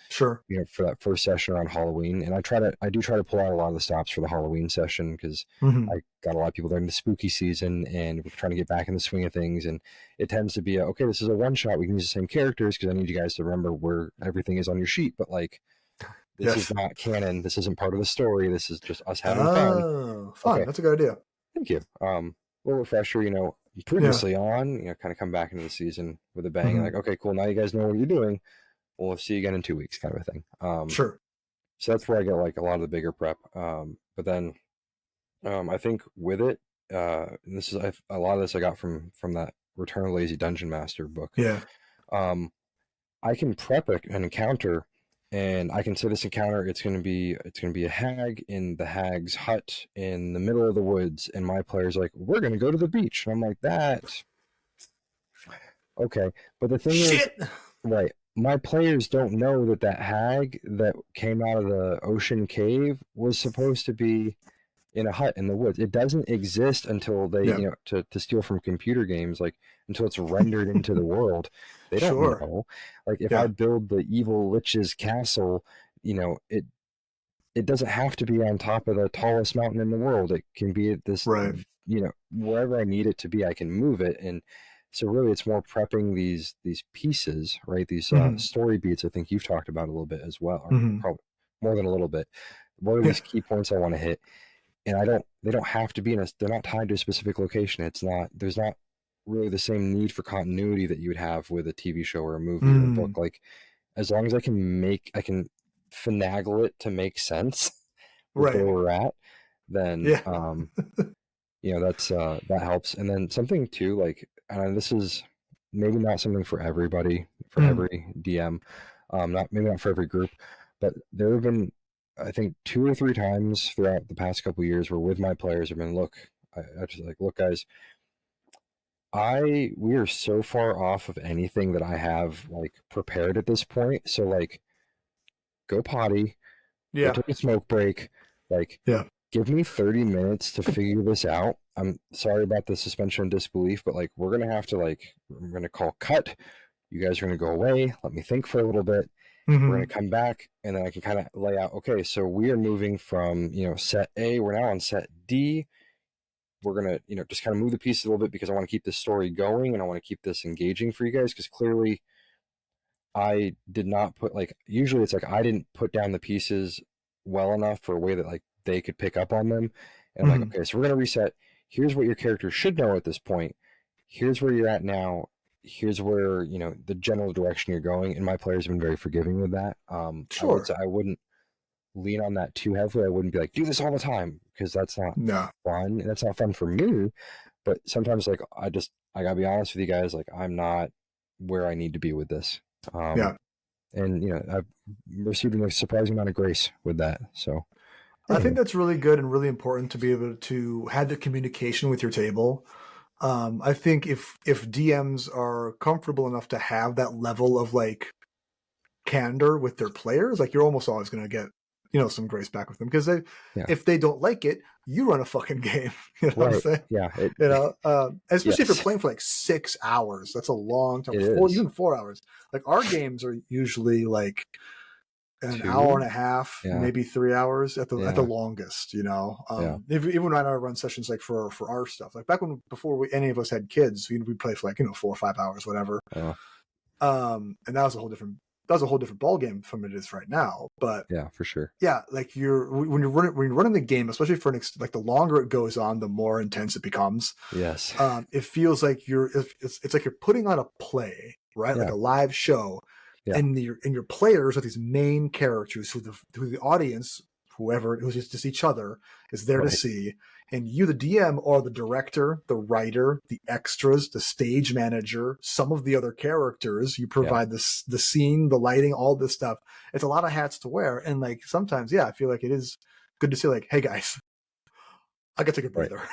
Sure. For that first session around Halloween. And I do try to pull out a lot of the stops for the Halloween session because Hmm. I got a lot of people during the spooky season and we're trying to get back in the swing of things. And it tends to be okay, this is a one shot. We can use the same characters because I need you guys to remember where everything is on your sheet. But like, this is Yes. not canon. This isn't part of the story. This is just us having fun. Oh, fun. Okay, That's a good idea. thank you. A little refresher, Yeah. previously on, kind of come back into the season with a bang. Hmm. Like, okay, cool. Now you guys know what you're doing. We'll see you again in 2 weeks, kind of a thing. Sure. So that's where I get like a lot of the bigger prep. But then I think with it, and a lot of this I got from that Return of Lazy Dungeon Master book. Yeah. Um, I can prep an encounter, and I can say this encounter it's gonna be a hag in the hag's hut in the middle of the woods, and my player's like, we're gonna go to the beach, and I'm like, that okay. But the thing is, Shit. right, my players don't know that hag that came out of the ocean cave was supposed to be in a hut in the woods. It doesn't exist until they, Yeah. to steal from computer games, like until it's rendered into the world. They don't Sure. know. Like if I Yeah. build the evil lich's castle, it doesn't have to be on top of the tallest mountain in the world. It can be at this, Right. wherever I need it to be, I can move it. And so really it's more prepping these pieces, right? These Hmm. story beats I think you've talked about a little bit as well, or Hmm. probably more than a little bit. What are Yeah. these key points I want to hit? And they don't have to be they're not tied to a specific location. There's not really the same need for continuity that you would have with a TV show or a movie or a book. Mm, Like, as long as I can finagle it to make sense with where right. we're at, then, Yeah. that helps. And then something too, like, and this is maybe not something for everybody, for Mm, every DM, not maybe not for every group, but there have been, I think, 2 or 3 times throughout the past couple of years where with my players have been, look, I just like, look, guys, we are so far off of anything that I have like prepared at this point. So like, go potty, go yeah. take a smoke break, like, Yeah. give me 30 minutes to figure this out. I'm sorry about the suspension of disbelief, but like, we're gonna have to like, we're gonna call cut. You guys are gonna go away. Let me think for a little bit. We're gonna Hmm. come back, and then I can kind of lay out. Okay, so we are moving from set A. We're now on set D. We're gonna just kind of move the pieces a little bit because I want to keep this story going and I want to keep this engaging for you guys because clearly I did not put like usually it's like I didn't put down the pieces well enough for a way that like they could pick up on them. And I'm like, Hmm. okay, so we're gonna reset. Here's what your character should know at this point. Here's where you're at now. Here's where the general direction you're going. And my players have been very forgiving with that. I would Sure. say I wouldn't lean on that too heavily. I wouldn't be like, do this all the time because that's not No. fun. That's not fun for me. But sometimes like I gotta be honest with you guys, like I'm not where I need to be with this. Um, Yeah. and I've received a surprising amount of grace with that. So I think anyway, that's really good and really important to be able to have the communication with your table. I think if DMs are comfortable enough to have that level of like candor with their players, like you're almost always going to get some grace back with them because yeah, if they don't like it, you run a fucking game. You know what I'm right, saying? yeah, Especially if you're yes, playing for like 6 hours, that's a long time. it Four, is even 4 hours. Like our games are usually like an hour and two, a half, yeah, maybe 3 hours at the yeah, longest. yeah, Even when I run sessions like for our stuff, like back when before any of us had kids, we'd play for like 4 or 5 hours, whatever. uh, And that was a whole different ball game from it is right now. But yeah, for sure, yeah, like when you're running the game, especially for like the longer it goes on, the more intense it becomes. yes, It feels like it's like you're putting on a play, right? Like yeah, a live show, yeah, and your players are these main characters who the audience, whoever who's just each other, is there to right, see. And you, the DM, are the director, the writer, the extras, the stage manager, some of the other characters. You yeah, provide the scene, the lighting, all this stuff. It's a lot of hats to wear, and like sometimes, yeah, I feel like it is good to say, like, hey guys, I gotta take a right, breather.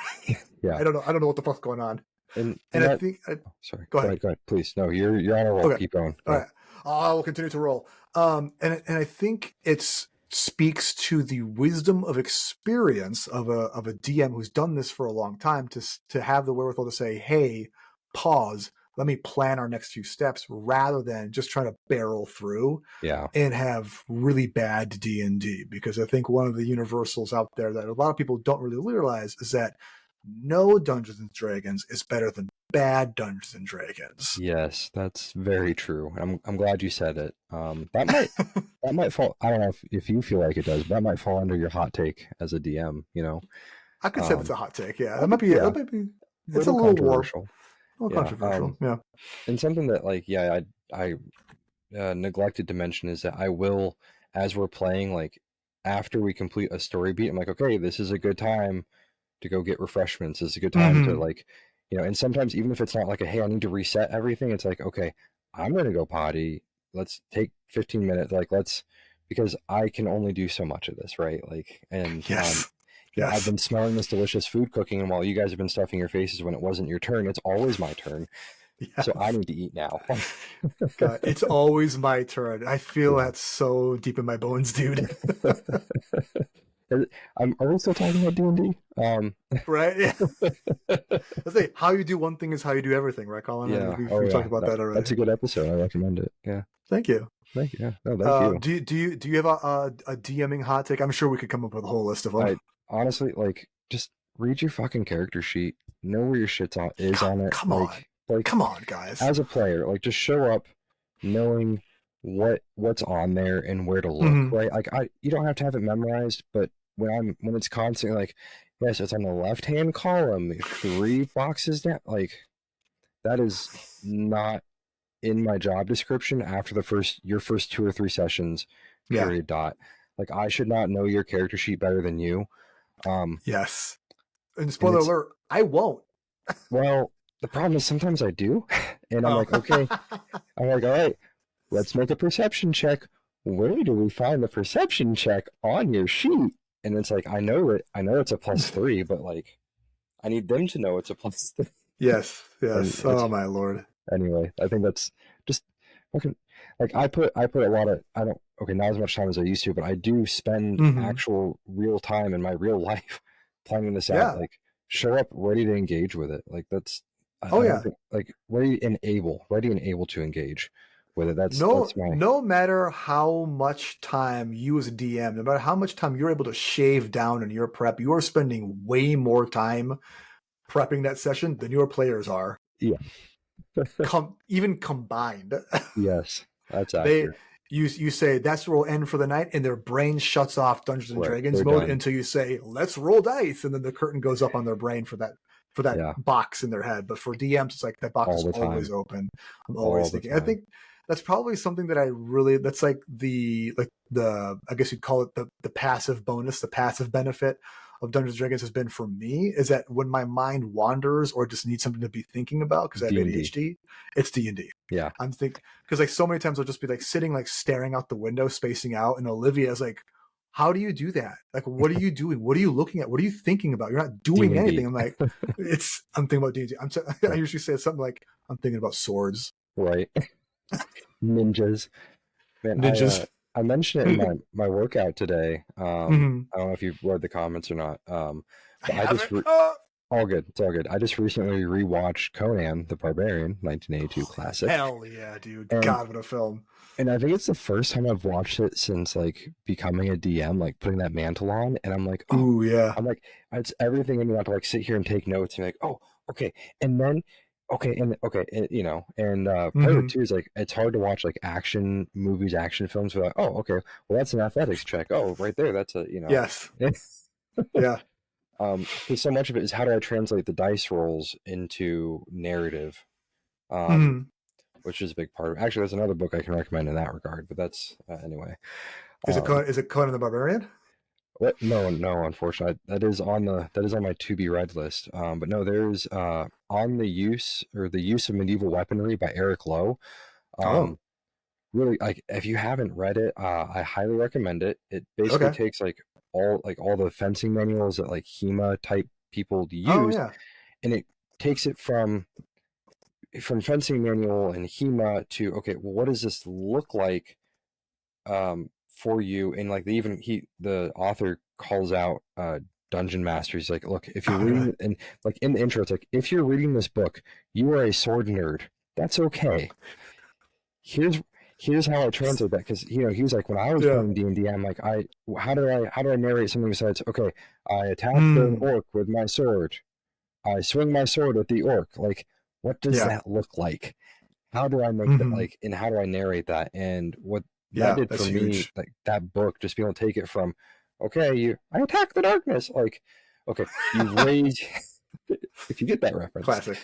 yeah, I don't know what the fuck's going on. and And I that. think, Oh, sorry, go ahead. go ahead, please. No, you're on a roll. Okay. Keep going. All Yeah, right. I will continue to roll. And I think it speaks to the wisdom of experience of a DM who's done this for a long time to have the wherewithal to say, "Hey, pause. Let me plan our next few steps," rather than just trying to barrel through yeah, and have really bad D&D. Because I think one of the universals out there that a lot of people don't really realize is that no Dungeons and Dragons is better than bad Dungeons and Dragons. yes, that's very true. I'm glad you said it. That might fall. I don't know if you feel like it does, but that might fall under your hot take as a DM. I could say that's Um, a hot take. Yeah, I could, yeah, that might be. It's a little little war, controversial. a little Yeah. controversial. Yeah. And something that like I neglected to mention is that I will, as we're playing, like after we complete a story beat, I'm like, okay, this is a good time to go get refreshments. This is a good time to Hmm. like, and sometimes even if it's not like a, hey, I need to reset everything, it's like, okay, I'm going to go potty. Let's take 15 minutes. Like, because I can only do so much of this, right? Like, and, Yes. I've Yes. been smelling this delicious food cooking, and while you guys have been stuffing your faces when it wasn't your turn, it's always my turn. So I Yes. need to eat now. God, it's always my turn. I feel Yeah. that so deep in my bones, dude. Are we still talking about D&D? Right? Yeah. Let's say how you do one thing is how you do everything, right, Colin? Yeah. We've Oh, talked yeah. about that already. That's a good episode. I recommend it. Yeah. Thank you. Thank you. Yeah. No, thank you. Do you have a DMing hot take? I'm sure we could come up with a whole list of them. I honestly like just read your fucking character sheet. Know where your is God, on it. come on, Like come on, guys. as a player, like just show up knowing what's on there and where to look, Hmm. right? Like you don't have to have it memorized, but when it's constantly like, yes, it's on the left hand column, 3 boxes down, like that is not in my job description after your first 2 or 3 sessions, Yeah. period dot. Like I should not know your character sheet better than you. Um, Yes. And and spoiler it's alert, I won't. well, the problem is sometimes I do, and I'm Oh. like, okay, I'm like, all right, let's make a perception check. Where do we find the perception check on your sheet? And it's like I know it's a +3, but like I need them to know it's a +3. Yes. And Yes. it's Oh my Lord. anyway. I think that's just fucking like I put a lot of I don't okay not as much time as I used to, but I do spend Hmm. actual real time in my real life planning this out. Yeah. Like show up ready to engage with it. Like that's Oh I don't yeah. think like ready and able to engage with it. No, That's my no matter how much time you as a DM, no matter how much time you're able to shave down in your prep, you are spending way more time prepping that session than your players are. yeah. Even combined. Yes, that's They accurate. you say that's where we'll end for the night, and their brain shuts off Dungeons and Right, Dragons they're mode done. until you say, let's roll dice, and then the curtain goes up on their brain for that Yeah, box in their head. But for DMs, it's like that box all is the always time, open. I'm all always the thinking. I time. think that's probably something that I really that's like the I guess you'd call it the passive bonus, the passive benefit of Dungeons and Dragons has been for me is that when my mind wanders or just needs something to be thinking about because I have D&D. ADHD, it's D&D. Yeah, I'm thinking because like so many times I'll just be like sitting like staring out the window, spacing out, and Olivia is like, "How do you do that? Like, what are you doing? What are you looking at? What are you thinking about? You're not doing anything." D&D. I'm like, I'm thinking about D&D. I Yeah, usually say something like, "I'm thinking about swords, right. Ninjas. Man, ninjas." I mentioned it in my workout today. Mhm. I don't know if you've read the comments or not. I But I just haven't. Oh, all good. It's all good. I just recently rewatched Conan the Barbarian, 1982 classic, hell yeah, dude! and God, what a film! I think it's the first time I've watched it since like becoming a DM, like putting that mantle on, and I'm like, oh, Ooh yeah, I'm like, it's everything in me not to like sit here and take notes and be like, oh, okay, and then okay, and, and part of it hmm too is like it's hard to watch like action movies, action films. Where like, oh, okay, well that's an athletics check. Oh, right there, that's a yes, yeah, because so much of it is how do I translate the dice rolls into narrative, um, hmm which is a big part of it. Actually, there's another book I can recommend in that regard, but that's anyway. Um, Is it Conan the Barbarian? what? No, no, unfortunately, that is on my to be read list. But no, there's on the use of medieval weaponry by Eric Lowe. Oh, Um, really, like if you haven't read it, I highly recommend it. It basically okay. takes like all the fencing manuals that like HEMA type people Oh use, yeah. and it takes it from fencing manual and HEMA to okay, well, what does this look like for you? And like the author calls out dungeon masters like, look, if you're Oh really? reading and like in the intro, it's like if you're reading this book, you are a sword nerd. That's okay. Here's here's how I translate that because he was like when I was Yeah. playing D&D, I'm like how do I narrate something besides okay, I attack the Hmm. orc with my sword, I swing my sword at the orc. Like, what does Yeah. that look like? How do I make that hmm like, and how do I narrate that? And what that Yeah, did for that's me, huge. like that book, just being able to take it from, okay, I attack the darkness, like, okay, you raise, if you get that reference, Classic.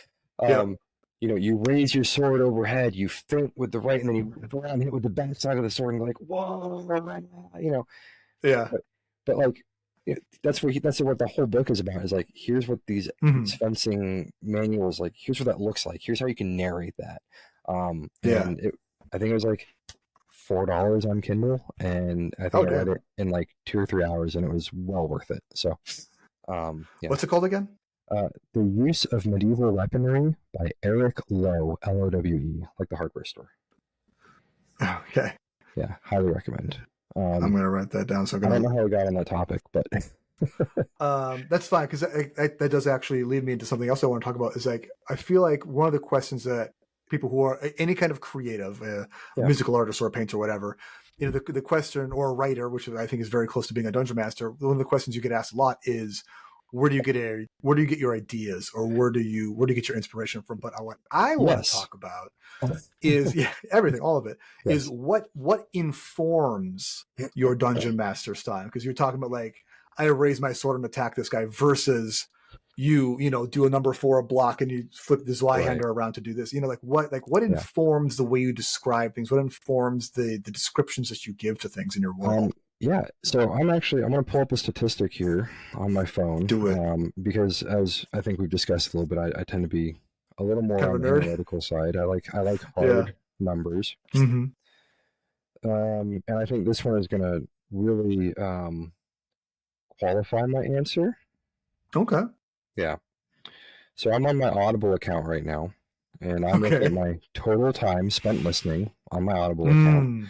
Yep. um, you raise your sword overhead, you feint with the right, and then you whip around and hit with the back side of the sword, and you're like, whoa, you know, Yeah. but like that's what the whole book is about is like here's what these hmm fencing manuals like here's what that looks like here's how you can narrate that Yeah. and I think it was like $4 on Kindle and I Oh think I read damn. it in like 2 or 3 hours and it was well worth it so yeah What's it called again? The Use of Medieval Weaponry by Eric Lowe Lowe like the hardware store. Okay. Yeah, highly recommend. I'm um gonna write that down. So I'm I don't gonna. know how we got on that topic but That's fine because that does actually lead me into something else I want to talk about. Is like I feel like one of the questions that people who are any kind of creative, a yeah. musical artist or a painter or whatever, the question or a writer, which I think is very close to being a dungeon master. One of the questions you get asked a lot is, where do you get your ideas, or where do you get your inspiration from? But what I want to Yes. talk about is everything, all of it is Yes. what informs your dungeon master style. Because you're talking about like, I raise my sword and attack this guy versus do a number 4 block and you flip the Right. Zweihander around to do this. What Yeah. informs the way you describe things? What informs the descriptions that you give to things in your world? Yeah. So I'm going to pull up a statistic here on my phone, Do it. because as I think we've discussed a little bit, I tend to be a little more Kind on of a the nerd. analytical side. I like Yeah. hard numbers. Mm-hmm. And I think this one is going to really qualify my answer. Okay. Yeah. So I'm on my Audible account right now, and I'm looking at Okay. my total time spent listening on my Audible account.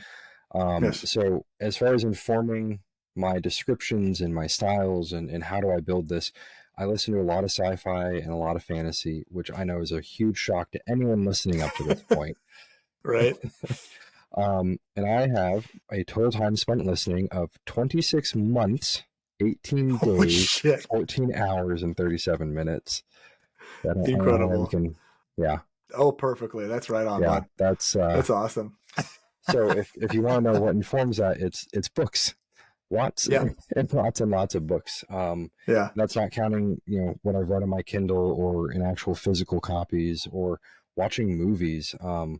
Mm. Yes. So as far as informing my descriptions and my styles and how do I build this, I listen to a lot of sci-fi and a lot of fantasy, which I know is a huge shock to anyone listening up to this point. Right. And I have a total time spent listening of 26 months, 18 Holy days, shit. 14 hours, and 37 minutes. I don't know how we Incredible. can, yeah, Oh, perfectly. That's right on, yeah, bud. that's That's awesome. so if you want to know what informs that, it's books, lots Yeah. and lots of books. Yeah. That's not counting what I've read on my Kindle or in actual physical copies or watching movies. But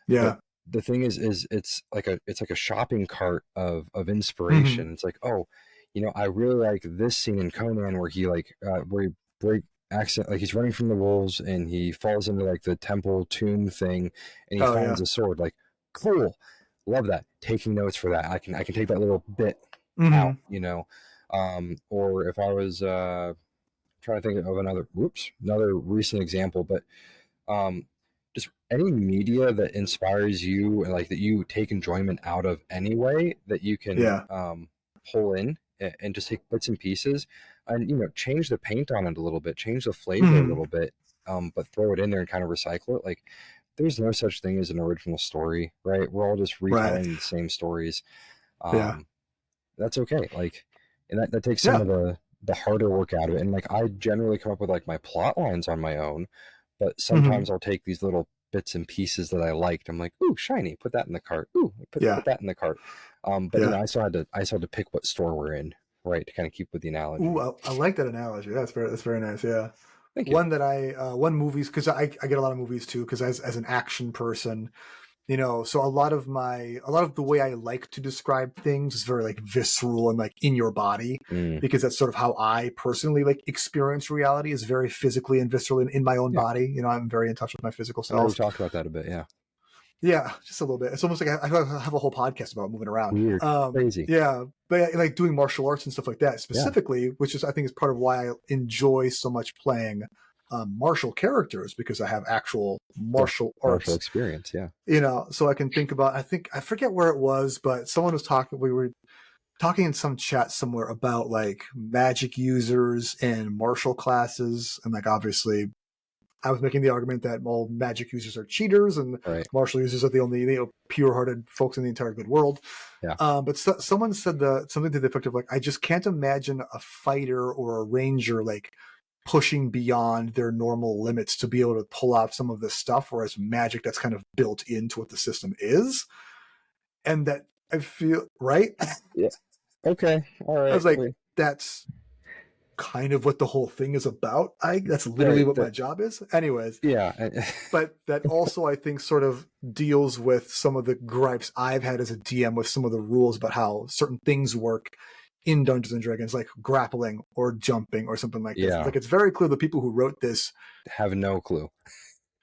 Yeah. the thing is it's like a shopping cart of Mm-hmm. inspiration. It's like, oh, I really like this scene in Conan where he break accent, like he's running from the wolves and he falls into like the temple tomb thing and he Oh, finds yeah. a sword. Like, cool, love that. Taking notes for that. I can take that little bit Mm-hmm. out. Or if I was trying to think of another recent example, but um, just any media that inspires you and like that you take enjoyment out of anyway that you can Yeah. pull in and just take bits and pieces and change the paint on it a little bit, change the flavor a Mm-hmm. little bit, but throw it in there and kind of recycle it. Like, there's no such thing as an original story, right? We're all just Right. retelling the same stories. Yeah. um, that's okay. Like, and that takes some Yeah. of the harder work out of it. And like, I generally come up with like my plot lines on my own, but Mm-hmm. sometimes I'll take these little bits and pieces that I liked. I'm like, ooh, shiny, put that in the cart. Ooh, put Yeah. that in the cart. But Yeah. I still had to pick what store we're in, right, to kind of keep with the Ooh, analogy. I like that analogy. That's very nice. Yeah. Thank you. One movies, because I get a lot of movies too, because as an action person, so a lot of the way I like to describe things is very like visceral and like in your body, Mm, because that's sort of how I personally like experience reality, is very physically and viscerally in my own yeah, body. I'm very in touch with my physical I know we've self. talked about that a bit. Yeah, Yeah, just a little bit. It's almost like I have a whole podcast about moving around. weird, crazy. Yeah, but like doing martial arts and stuff like that Yeah, specifically, which is I think is part of why I enjoy so much playing martial characters, because I have actual yeah, martial martial arts. experience. Yeah. So I can think about. I forget where it was, but someone was talking. We were talking in some chat somewhere about like magic users and martial classes, and like obviously I was making the argument that all magic users are cheaters and Right. martial users are the only pure-hearted folks in the entire good world. Yeah. But someone said something to the effect of like, I just can't imagine a fighter or a ranger like pushing beyond their normal limits to be able to pull off some of this stuff, whereas magic, that's kind of built into what the system is, and that I feel right. Yeah. Okay. All I right. was like, Wait. that's kind of what the whole thing is about. That's literally Right. what my job is. Anyways, Yeah. but that also I think sort of deals with some of the gripes I've had as a DM with some of the rules about how certain things work in Dungeons and Dragons, like grappling or jumping or something like this. Yeah. Like, it's very clear the people who wrote this Have no clue.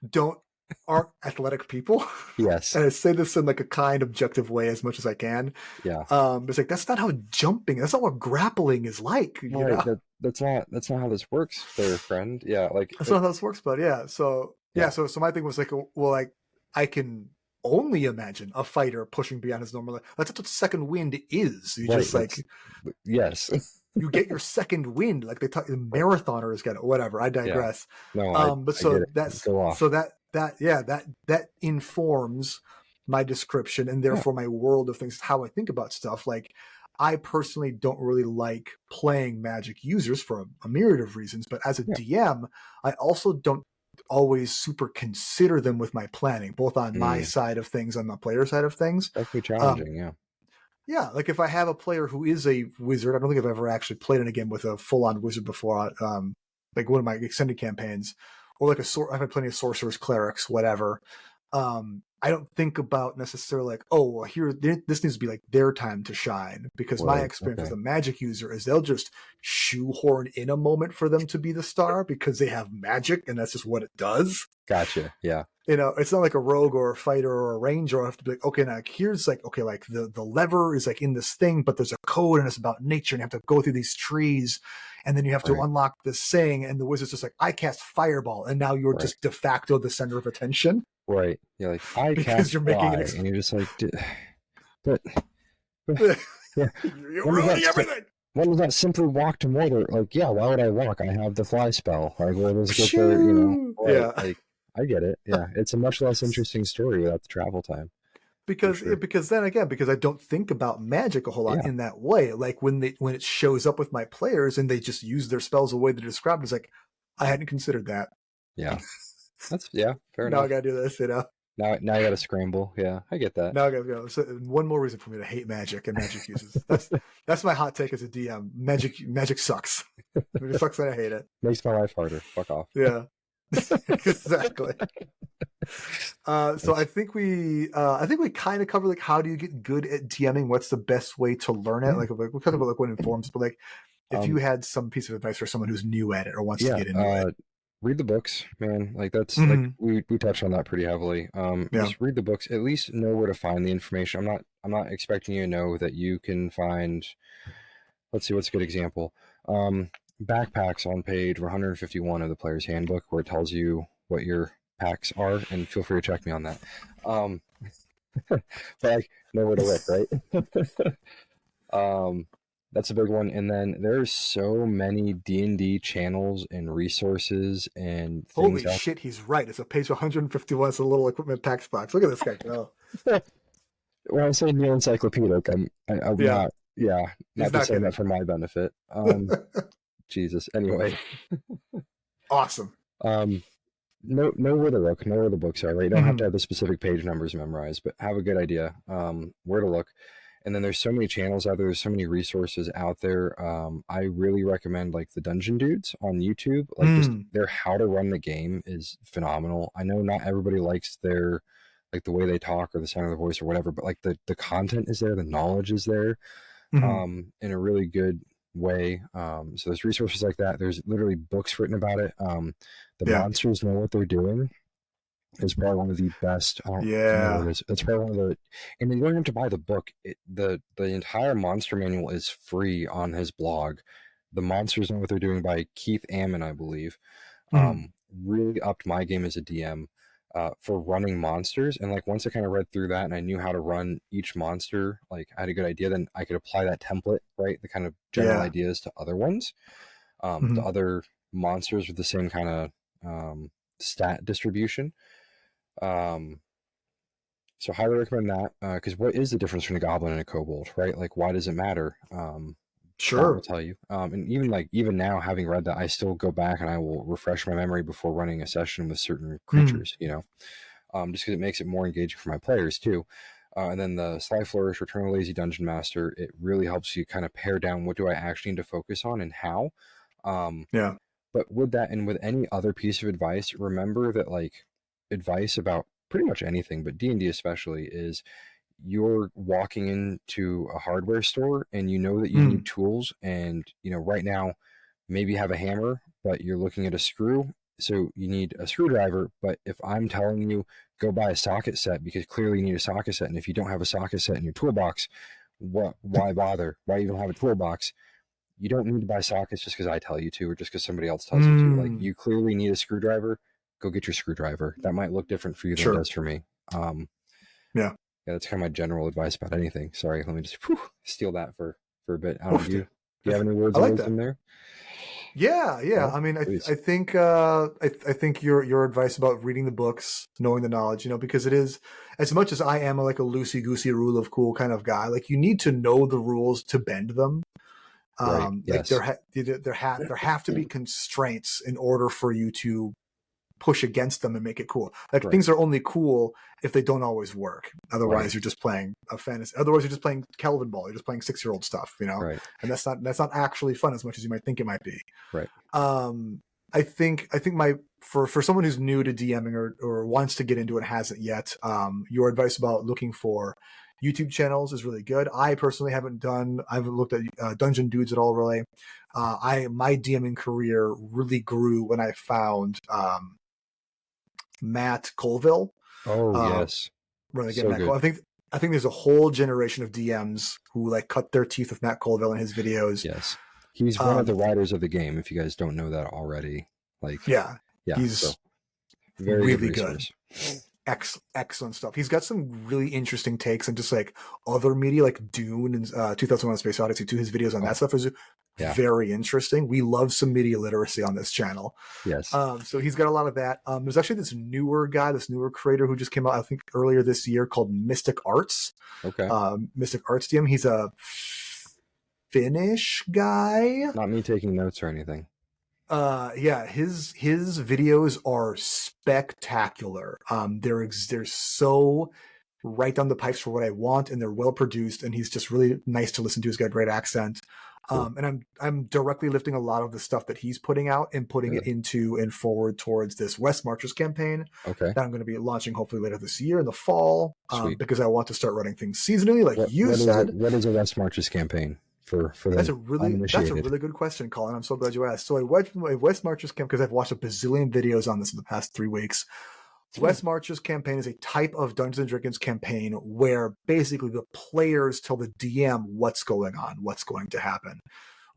don't aren't athletic people. Yes. And I say this in like a kind, objective way as much as I can. Yeah. It's like, that's not how jumping, that's not what grappling is like, Right. That's not how this works, there, friend. Yeah. That's not how this works, but yeah. So yeah, Yeah. so my thing was like, well, like I can only imagine a fighter pushing beyond his normal. That's what second wind is. You Right. just like Yes. you get your second wind, like they talk. The marathoners get it. Whatever. I Yeah. digress. No, I But I get so it. that's Go so off. that informs my description and Yeah. therefore my world of things, how I think about stuff. Like I personally don't really like playing Magic users for a myriad of reasons, but as a Yeah. DM, I also don't always super consider them with my planning, both on my Mm, side of things, on the player side of things. definitely Um, challenging. Yeah. yeah, like if I have a player who is a wizard, I don't think I've ever actually played in a game with a full-on wizard before. Like one of my extended campaigns, or like I've had plenty of sorcerers, clerics, whatever. I don't think about necessarily like, oh, well, this needs to be like their time to shine, because my Right. experience with Okay. a magic user is they'll just shoehorn in a moment for them to be the star because they have magic and that's just what it does. Gotcha. Yeah. It's not like a rogue or a fighter or a ranger. I have to be like, okay, now here's like, okay, like the lever is like in this thing, but there's a code and it's about nature, and you have to go through these trees, and then you have to Right. unlock this thing, and the wizard's just like, I cast fireball, and now you're Right. just de facto the center of attention Right. You're like, I because cast you're making fly, an and you're just like, but yeah, you're when does ruining that everything. when does that simply walk to Mordor? Like, yeah, why would I walk? I have the fly spell. Like, where does it get the, Phew. right? Yeah, Like, I get it. Yeah, it's a much less interesting story without the travel time, for sure. because then again, because I don't think about magic a whole lot Yeah. in that way. Like when it shows up with my players and they just use their spells the way they described, it's like I hadn't considered that. Yeah. That's, yeah, fair Now I enough. gotta do this, Now I got to scramble. Yeah, I get that. Now I gotta go. So one more reason for me to hate magic and magic uses. That's my hot take as a DM. Magic sucks. It sucks and I hate it. Makes my life harder. Fuck off. Yeah. Exactly. So That's, I think we kind of covered like how do you get good at DMing? What's the best way to learn it? yeah. Like we talked about like what informs, but like if you Um, had some piece of advice for someone who's new at it or wants to yeah. get into it. Read the books, man. Like that's like Mm-hmm. we touched on that pretty heavily. Yeah. Just read the books. At least know where to find the information. I'm not expecting you to know that you can find. Let's see, what's a good example. Backpacks on page 151 of the player's handbook, where it tells you what your packs are, and feel free to check me on that. Um, but like know where to look, right? um, that's a big one. And then there's so many D&D channels and resources and things Holy out. shit, he's right. It's a page 151. It's a little equipment packs box. Look at this guy go. When I say near encyclopedic, I'm Yeah, not. Yeah, he's not just not saying that kidding. for my benefit. Jesus. Anyway, Awesome. um, know where to look, know where the books are. Right, you don't have to Mm-hmm. have the specific page numbers memorized, but have a good idea where to look. And then there's so many channels out there. There's so many resources out there. I really recommend like the Dungeon Dudes on YouTube. Like just Mm. their how to run the game is phenomenal. I know not everybody likes their like the way they talk or the sound of their voice or whatever, but like the content is there, the knowledge is there, Mm-hmm. in a really good way. So there's resources like that. There's literally books written about it. The Yeah. monsters know what they're doing is probably one of the best. I don't know what Yeah. it is. It's probably one of the, and then you don't have to buy the book. The entire monster manual is free on his blog. The monsters know what they're doing by Keith Ammon, I believe. Mm-hmm. Really upped my game as a DM. For running monsters, and like once I kind of read through that and I knew how to run each monster, like I had a good idea, then I could apply that template, right, the kind of general Yeah. ideas to other ones, to Mm-hmm. other monsters with the same kind of stat distribution. um, so highly recommend that, because what is the difference between a goblin and a kobold, right? Like why does it matter? That will Sure. tell you. And even now, having read that, I still go back and I will refresh my memory before running a session with certain Mm. creatures, just because it makes it more engaging for my players too. And then the Sly Flourish, Return of the Lazy Dungeon Master, it really helps you kind of pare down what do I actually need to focus on and how. Um, Yeah. but with that and with any other piece of advice, remember that like advice about pretty much anything, but D&D especially, is you're walking into a hardware store and you know that you Mm. need tools, and right now maybe you have a hammer but you're looking at a screw, so you need a screwdriver. But if I'm telling you go buy a socket set because clearly you need a socket set, and if you don't have a socket set in your toolbox, why bother? Why even have a toolbox? You don't need to buy sockets just because I tell you to or just because somebody else tells you to. Like, Mm. you clearly need a screwdriver, go get your screwdriver. That might look different for you than it Sure. does for me. um, Yeah. yeah, that's kind of my general advice about anything. Sorry, let me just steal that for a bit. I don't Oof, do you dude. do you have any words I of like that. wisdom there? Yeah. No, I mean, please. I think I think your advice about reading the books, knowing the knowledge, because it is, as much as I am like a loosey goosey rule of cool kind of guy, like you need to know the rules to bend them. Right. Like Yes. there have to be constraints in order for you to push against them and make it cool. Like Right. things are only cool if they don't always work. Right. Otherwise, you're just playing a fantasy. Otherwise, you're just playing Kelvin Ball. You're just playing 6-year-old stuff, Right. and that's not actually fun as much as you might think it might be. Right. Um, I think my for someone who's new to DMing or wants to get into it and hasn't yet, your advice about looking for YouTube channels is really good. I personally I haven't looked at Dungeon Dudes at all really. My DMing career really grew when I found Matt Colville. Oh, Uh, yes. Running again, So Matt good. Colville. I think there's a whole generation of DMs who like cut their teeth with Matt Colville in his videos. Yes. He's one of the Um, writers of the game, if you guys don't know that already. Like, yeah, yeah. So, he's very good really good. resource. Excellent stuff. He's got some really interesting takes and just like other media, like Dune and 2001: Space Odyssey. Too, his videos on that Oh, stuff is yeah. very interesting. We love some media literacy on this channel. Yes. So he's got a lot of that. There's actually this newer creator who just came out, I think, earlier this year called Mystic Arts. Okay. Mystic Arts DM. He's a Finnish guy. Not me taking notes or anything. Yeah, his videos are spectacular. They're so right down the pipes for what I want, and they're well produced, and he's just really nice to listen to. He's got a great accent. Cool. And I'm directly lifting a lot of the stuff that he's putting out and putting it Good. into and forward towards this West Marchers campaign Okay. that I'm going to be launching hopefully later this year in the fall. Sweet. Because I want to start running things seasonally, like you What is it? said. What is a West Marches campaign for That's the a uninitiated? really good question, Colin. I'm so glad you asked. So a West Marchers camp, because I've watched a bazillion videos on this in the past 3 weeks. West Marchers campaign is a type of Dungeons and Dragons campaign where basically the players tell the DM what's going on, what's going to happen.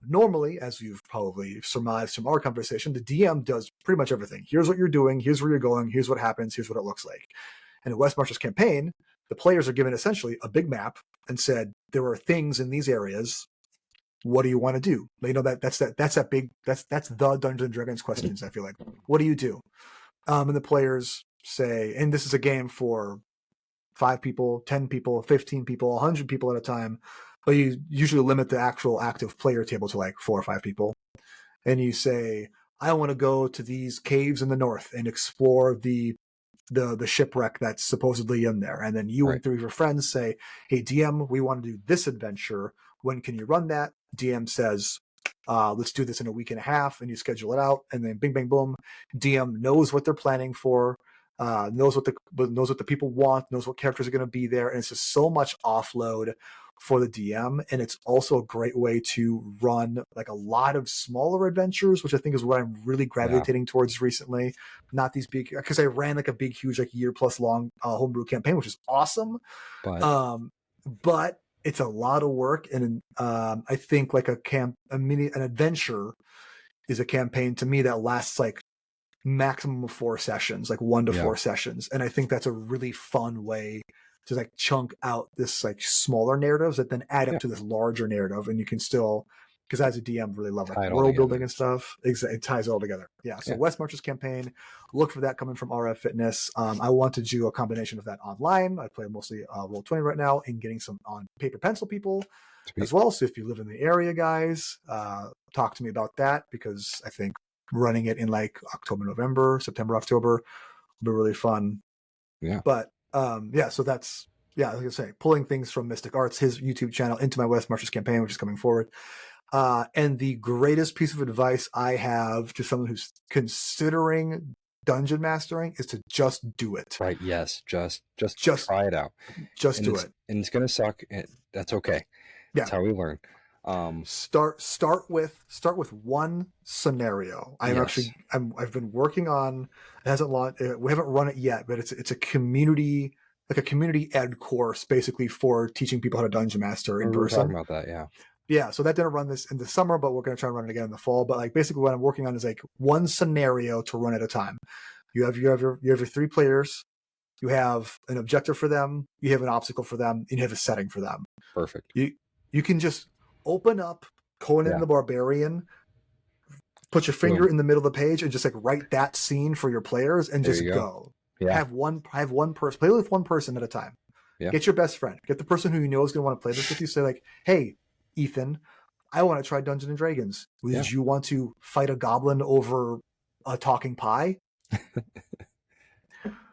Normally, as you've probably surmised from our conversation, the DM does pretty much everything. Here's what you're doing, here's where you're going, here's what happens, here's what it looks like. And in West Marchers campaign, the players are given essentially a big map and said, there are things in these areas. What do you want to do? That's the Dungeons and Dragons questions. I feel like, what do you do? And the players say, and this is a game for 5 people, 10 people, 15 people, 100 people at a time, but you usually limit the actual active player table to like 4 or 5 people. And you say, I want to go to these caves in the north and explore the shipwreck that's supposedly in there. And then you Right. and 3 of your friends say, hey, DM, we want to do this adventure. When can you run that? DM says, let's do this in a week and a half, and you schedule it out, and then bing, bang, boom. DM knows what they're planning for, knows what the people want, knows what characters are going to be there, and it's just so much offload for the DM. And it's also a great way to run like a lot of smaller adventures, which I think is what I'm really gravitating towards recently. Not these big, because I ran like a big, huge, like year plus long homebrew campaign, which is awesome. But But it's a lot of work, and I think like an adventure is a campaign to me that lasts like maximum of 4 sessions, like 1 to yeah. 4 sessions, and I think that's a really fun way to like chunk out this like smaller narratives that then add up Yeah. to this larger narrative, and you can still, because as a DM, really love like Tie it all world together. building and stuff. It ties it all together. Yeah. So Yeah. West March's campaign, look for that coming from RF Fitness. I want to do a combination of that online. I play mostly Roll20 right now, and getting some on paper pencil people Sweet. as well. So if you live in the area, guys, talk to me about that, because I think running it in like October, November, September, October will be really fun. Yeah. But yeah, so that's, yeah, like I say, pulling things from Mystic Arts, his YouTube channel, into my West Marchers campaign, which is coming forward. And the greatest piece of advice I have to someone who's considering dungeon mastering is to just do it. Right. Yes. Just try it out. Just do it. And it's gonna suck. That's okay. That's how we learn. Start with one scenario. I've been working on, it hasn't launched, we haven't run it yet, but it's a community, like a community ed course basically for teaching people how to dungeon master in We were person. talking about that, yeah. Yeah, so that didn't run this in the summer, but we're going to try and run it again in the fall. But like basically what I'm working on is like one scenario to run at a time. You have your 3 players, you have an objective for them, you have an obstacle for them, and you have a setting for them. Perfect. You can just open up Conan the Barbarian, put your finger Boom. in the middle of the page and just like write that scene for your players and There just you go. go. Yeah. Have one person play with one person at a time. Yeah. Get your best friend. Get the person who you know is going to want to play this with you. Say like, hey, Ethan, I want to try Dungeons and Dragons. Would Yeah. you want to fight a goblin over a talking pie?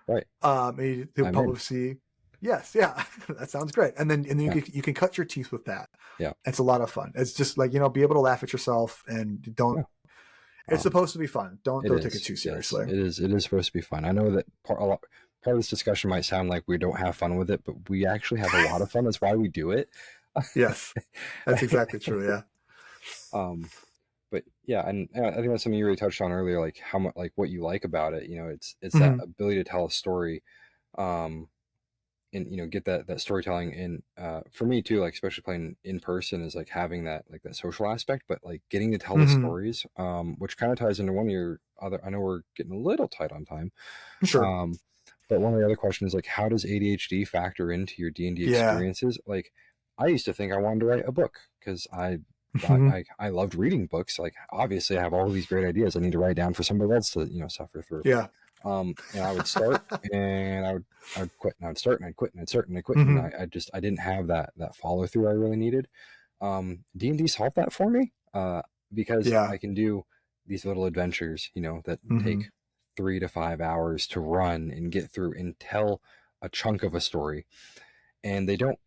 Right. He'll I'm probably in. see. Yes, yeah, that sounds great. And then Yeah. you can cut your teeth with that. Yeah. It's a lot of fun. It's just like, be able to laugh at yourself and don't. Yeah. It's supposed to be fun. Don't It take it is. too Yes, seriously. it is. It is supposed to be fun. I know that part of this discussion might sound like we don't have fun with it, but we actually have a lot of fun. That's why we do it. Yes, that's exactly true. Yeah. But yeah, and I think that's something you really touched on earlier, like how much, like what you like about it. It's that Mm-hmm. ability to tell a story, um, and get that storytelling in. For me too, like especially playing in person is like having that social aspect, but like getting to tell the Mm-hmm. stories, which kind of ties into one of your other. I know we're getting a little tight on time. Sure. Um, but one of the other questions is like, how does ADHD factor into your D&D Yeah. experiences? Like, I used to think I wanted to write a book because Mm-hmm. I loved reading books. Like, obviously, I have all these great ideas I need to write down for somebody else to suffer through. Yeah. And I would start and I would quit and I would start and I'd quit and I'd start and I'd quit and Mm-hmm. I didn't have that follow through I really needed. D&D solved that for me because Yeah. I can do these little adventures, that Mm-hmm. take 3 to 5 hours to run and get through and tell a chunk of a story. And they don't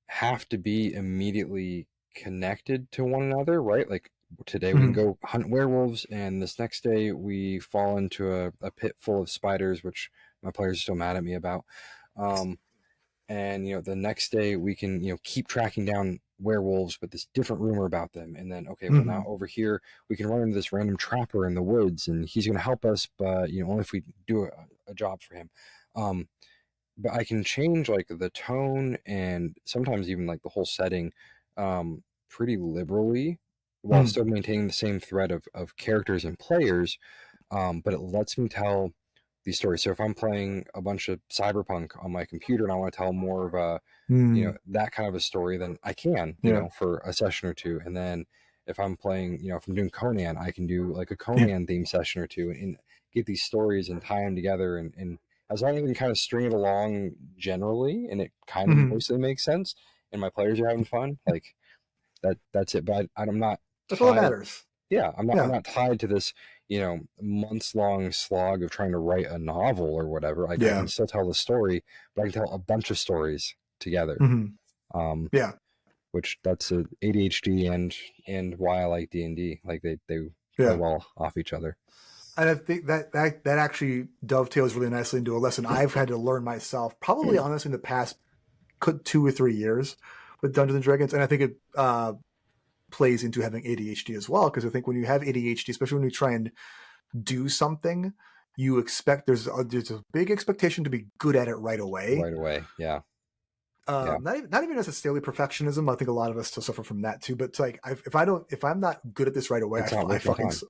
have to be immediately connected to one another, right? Like today we can Mm-hmm. go hunt werewolves, and this next day we fall into a pit full of spiders, which my players are still mad at me about. Um, and the next day we can keep tracking down werewolves, but this different rumor about them. And then okay, well Mm-hmm. now over here we can run into this random trapper in the woods, and he's going to help us, but only if we do a job for him. Um, but I can change like the tone and sometimes even like the whole setting pretty liberally while Mm-hmm. still maintaining the same thread of characters and players. But it lets me tell these stories. So if I'm playing a bunch of cyberpunk on my computer and I want to tell more of a, Mm-hmm. that kind of a story, then I can, Yeah. for a session or two. And then if I'm playing, if I'm doing Conan, I can do like a Yeah. Conan theme session or two and get these stories and tie them together. And as long as I can kind of string it along generally and it kind of Mm-hmm. mostly makes sense and my players are having fun, like that's it. But I'm not That's all that tied. matters. Yeah, I'm Yeah. not tied to this, months long slog of trying to write a novel or whatever. Like I Yeah. can still tell the story, but I can tell a bunch of stories together. Mm-hmm. Um, Yeah. which that's a ADHD and why I like D&D. Like they play Yeah. well off each other. And I think that actually dovetails really nicely into a lesson I've had to learn myself, probably honestly in the past 2 or 3 years with Dungeons and Dragons, and I think it plays into having ADHD as well. Because I think when you have ADHD, especially when you try and do something, you expect there's a big expectation to be good at it right away. Right away. Yeah. Yeah. Not even necessarily perfectionism. I think a lot of us still suffer from that too. But it's like if I'm not good at this right away, It's not I worth my fucking time.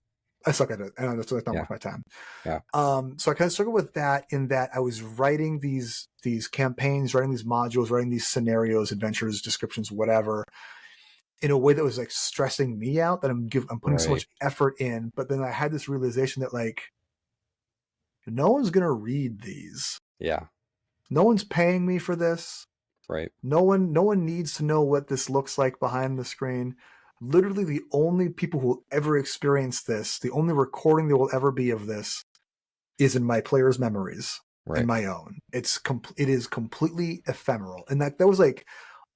I suck at it, and that's not Yeah. worth my time. Yeah. So I kind of struggled with that in that I was writing these campaigns, writing these modules, writing these scenarios, adventures, descriptions, whatever, in a way that was like stressing me out. That I'm putting so Right. much effort in, but then I had this realization that like no one's gonna read these. Yeah. No one's paying me for this. Right. No one needs to know what this looks like behind the screen. Literally, the only people who will ever experience this, the only recording there will ever be of this, is in my players' memories and Right. my own. It is completely ephemeral, and that was like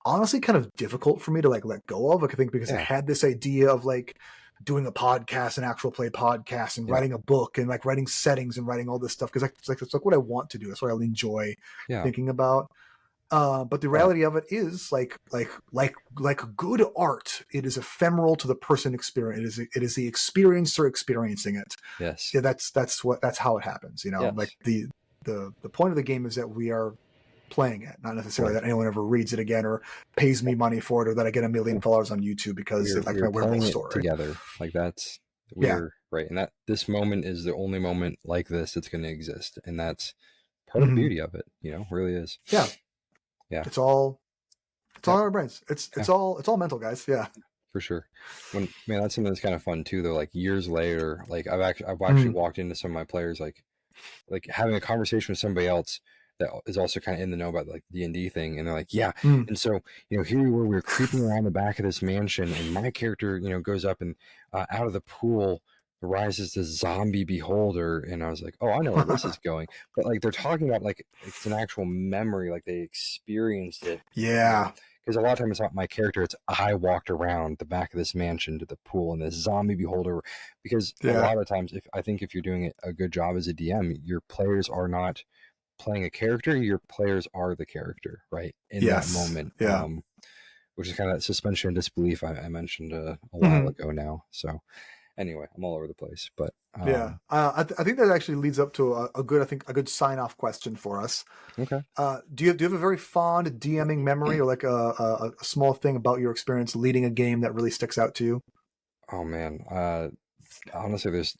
honestly kind of difficult for me to like let go of. Like, I think because I Yeah. had this idea of like doing a podcast, an actual play podcast, and Yeah. writing a book, and like writing settings and writing all this stuff because it's like what I want to do. That's what I enjoy Yeah. thinking about. But the Yeah. reality of it is like good art. It is ephemeral to the person experience. It is the experiencer experiencing it. Yes. Yeah, that's how it happens. Yes. Like the point of the game is that we are playing it, not necessarily Right. that anyone ever reads it again or pays me money for it or that I get 1,000,000 followers on YouTube because they like We're my werewolf playing it story. together. Like that's Yeah. we're right. And that this moment is the only moment like this that's going to exist. And that's part of the Mm-hmm. beauty of it, really is. Yeah. Yeah. It's all in Yeah. our brains. It's all mental, guys. Yeah. for sure. When man, that's something that's kind of fun too. Though, like years later, like I've actually Mm, walked into some of my players like having a conversation with somebody else that is also kind of in the know about like D&D thing, and they're like, yeah, mm. and so here we were creeping around the back of this mansion, and my character goes up and out of the pool rises this zombie beholder, and I was like, oh, I know where this is going. But like they're talking about like it's an actual memory, like they experienced it, Yeah, because a lot of times it's not my character, it's I walked around the back of this mansion to the pool and this zombie beholder. Because a yeah, lot of times, if you're doing a good job as a DM, your players are not playing a character, your players are the character, right? In that yes, moment. yeah. Which is kind of that suspension of disbelief I mentioned a while Mhm. ago now. So anyway, I'm all over the place, but Yeah, I think that actually leads up to a good, I think, a good sign off question for us. okay. Do you have a very fond DMing memory, or like a small thing about your experience leading a game that really sticks out to you? Oh man, honestly, there's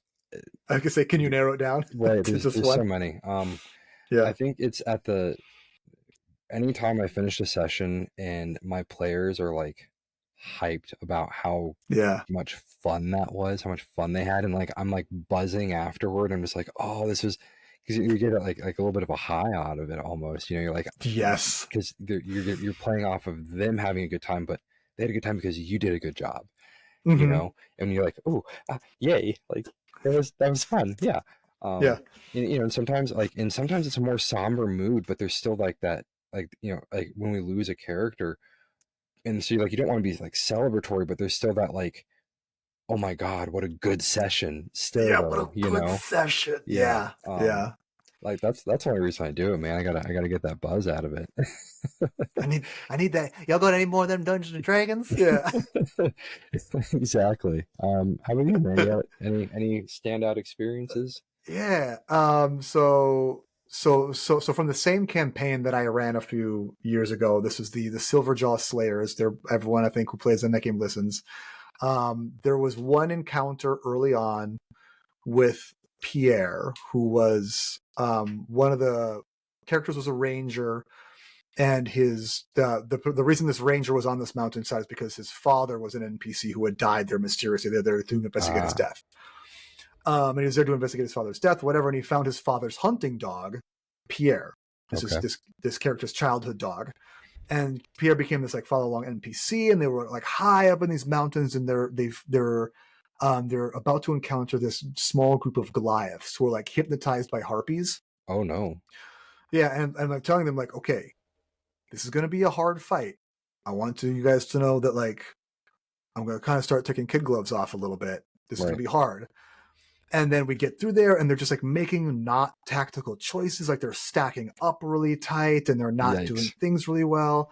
I could say, can you narrow it down right, to just there's so one? many. I Yeah, think it's at the anytime I finish a session and my players are like hyped about how yeah, much fun that was, how much fun they had, and like I'm like buzzing afterward. I'm just like, oh, this was because you get like a little bit of a high out of it almost. You're like yes, because you're playing off of them having a good time, but they had a good time because you did a good job. hmm, And you're like, oh, yay, like that was fun, yeah. yeah, And sometimes sometimes it's a more somber mood, but there's still like that, like like when we lose a character, and so you don't want to be like celebratory, but there's still that like, oh my god, what a good session still yeah. What though, a good session. yeah. Yeah, yeah. Like that's the only reason I do it, man. I gotta get that buzz out of it. I need that. Y'all got any more of them Dungeons and Dragons? Yeah. Exactly. How about you, man? You got any standout experiences? Yeah. So from the same campaign that I ran a few years ago, this was the Silverjaw Slayers. They're everyone I think who plays in that game listens. There was one encounter early on with Pierre, who was one of the characters was a ranger, and the reason this ranger was on this mountainside is because his father was an NPC who had died there mysteriously. They're there to investigate his Ah, death. And he was there to investigate his father's death, whatever. And he found his father's hunting dog, Pierre. This is okay. this character's childhood dog, and Pierre became this like follow along NPC. And they were like high up in these mountains, and they're about to encounter this small group of Goliaths who are like hypnotized by harpies. Oh no. Yeah, and I'm telling them like, okay, this is going to be a hard fight. I want you guys to know that like I'm going to kind of start taking kid gloves off a little bit. This is going Right. to be hard. And then we get through there and they're just like making not tactical choices. Like they're stacking up really tight and they're not doing Yikes. things really well.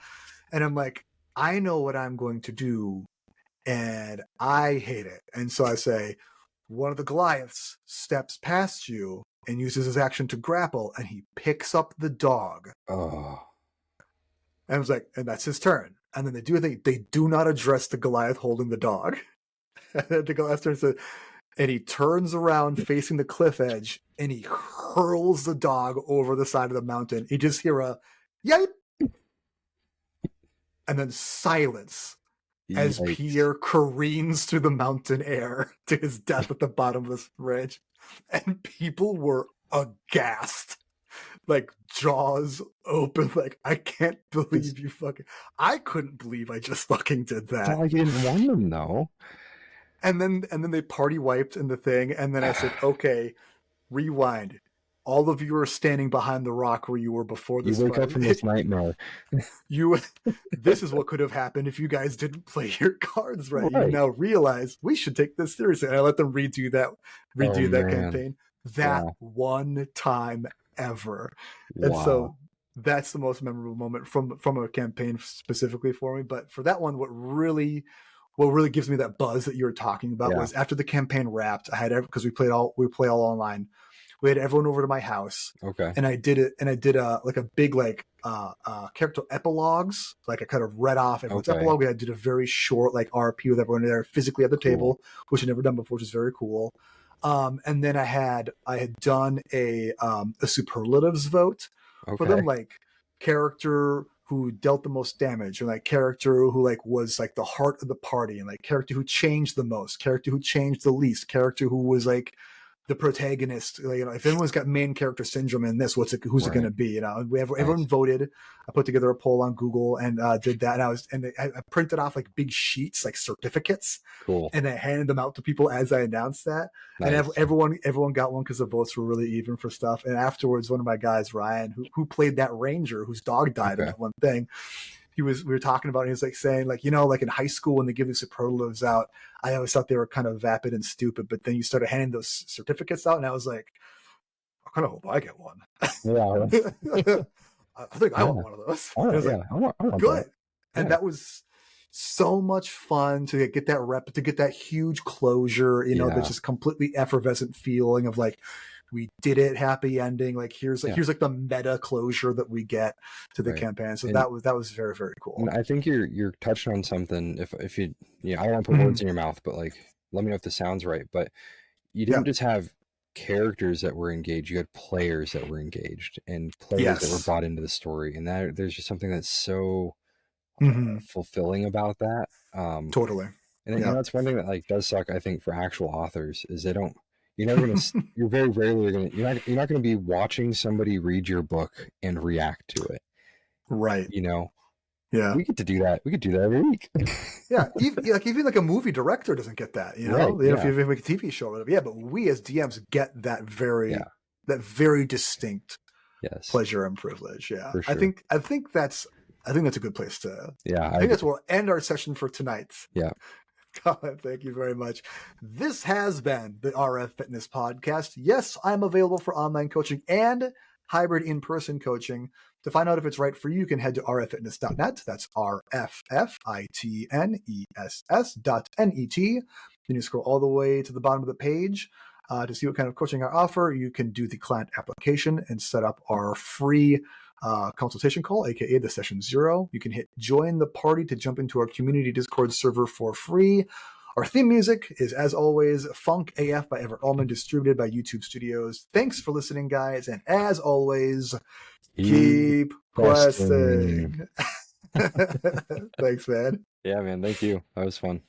And I'm like, I know what I'm going to do and I hate it. And so I say, one of the Goliaths steps past you and uses his action to grapple and he picks up the dog. Oh. And I was like, and that's his turn. And then they do not address the Goliath holding the dog. And then the Goliath turns to, and he turns around facing the cliff edge and he hurls the dog over the side of the mountain. You just hear a yipe and then silence as Yikes. Pierre careens through the mountain air to his death at the bottom of this ridge. And people were aghast. Like jaws open, like I can't It's believe you fucking. I couldn't believe I just fucking did it's not that. like you didn't warn them though. And then they party wiped in the thing, and then I said, okay, rewind. All of you are standing behind the rock where you were before You this wake fight. up from this nightmare. You, this is what could have happened if you guys didn't play your cards right. You Right. now realize we should take this seriously. And I let them Oh redo that man. campaign that Wow. one time ever. And Wow. so that's the most memorable moment from a campaign specifically for me. But for that one, what really gives me that buzz that you were talking about Yeah. was after the campaign wrapped, I had because we play all online. We had everyone over to my house, Okay. and I did a like a big like character epilogues. Like I kind of read off everyone's Okay. epilogue. I did a very short like RP with everyone there physically at the Cool. table, which I'd never done before, which is very cool. And then I had done a superlatives vote for them, Okay. like character who dealt the most damage, or like character who like was like the heart of the party, and like character who changed the most, character who changed the least, character who was like the protagonist. Like, if anyone's got main character syndrome in this, who's it going to Right. be? Everyone Nice. voted. I put together a poll on Google and did that. And I printed off like big sheets, like certificates, Cool. and I handed them out to people as I announced that. And Nice. everyone got one because the votes were really even for stuff. And afterwards, one of my guys, Ryan, who played that ranger whose dog died in Okay. that one thing, we were talking about it. He was like saying, like, like in high school when they give the superlatives out, I always thought they were kind of vapid and stupid, but then you started handing those certificates out, and I was like, I kind of hope I get one. Yeah. I think I Yeah. want one of those. All And I right. was like, Yeah. I want that. good. And Yeah. that was so much fun to get that rep, to get that huge closure, Yeah. that's just completely effervescent feeling of like, we did it, happy ending. Like here's Yeah. the meta closure that we get to the Right. campaign. So And that was very, very cool. and I think you're touching on something. If you, I don't want to put Mhm. words in your mouth, but like, let me know if this sounds right. But you Yeah. didn't just have characters that were engaged; you had players that were engaged and players that were Yes. bought into the story. And that there's just something that's so Mhm. fulfilling about that. Totally. And Yeah. that's one thing that like does suck. I think for actual authors is they don't. You're never gonna. You're very rarely gonna. You're not gonna be watching somebody read your book and react to it. Right. You know, Yeah. we get to do that. We could do that every week. Yeah. Even like a movie director doesn't get that, Right. if Yeah. you make a TV show, whatever. Yeah, but we as DMs get that Yeah. very distinct Yes. pleasure and privilege. Yeah. For sure. I think that's a good place to. Yeah. I think that's where we'll end our session for tonight. Yeah. Colin, thank you very much. This has been the RF Fitness Podcast. Yes, I'm available for online coaching and hybrid in-person coaching. To find out if it's right for you, you can head to rffitness.net. That's rffitness.net. Then you scroll all the way to the bottom of the page to see what kind of coaching I offer. You can do the client application and set up our free consultation call, aka the session 0. You can hit join the party to jump into our community Discord server for free. Our theme music is, as always, Funk AF by Everett Allman, distributed by YouTube Studios. Thanks for listening, guys, and as always, keep questing. Thanks, man. Yeah, man. Thank you. That was fun.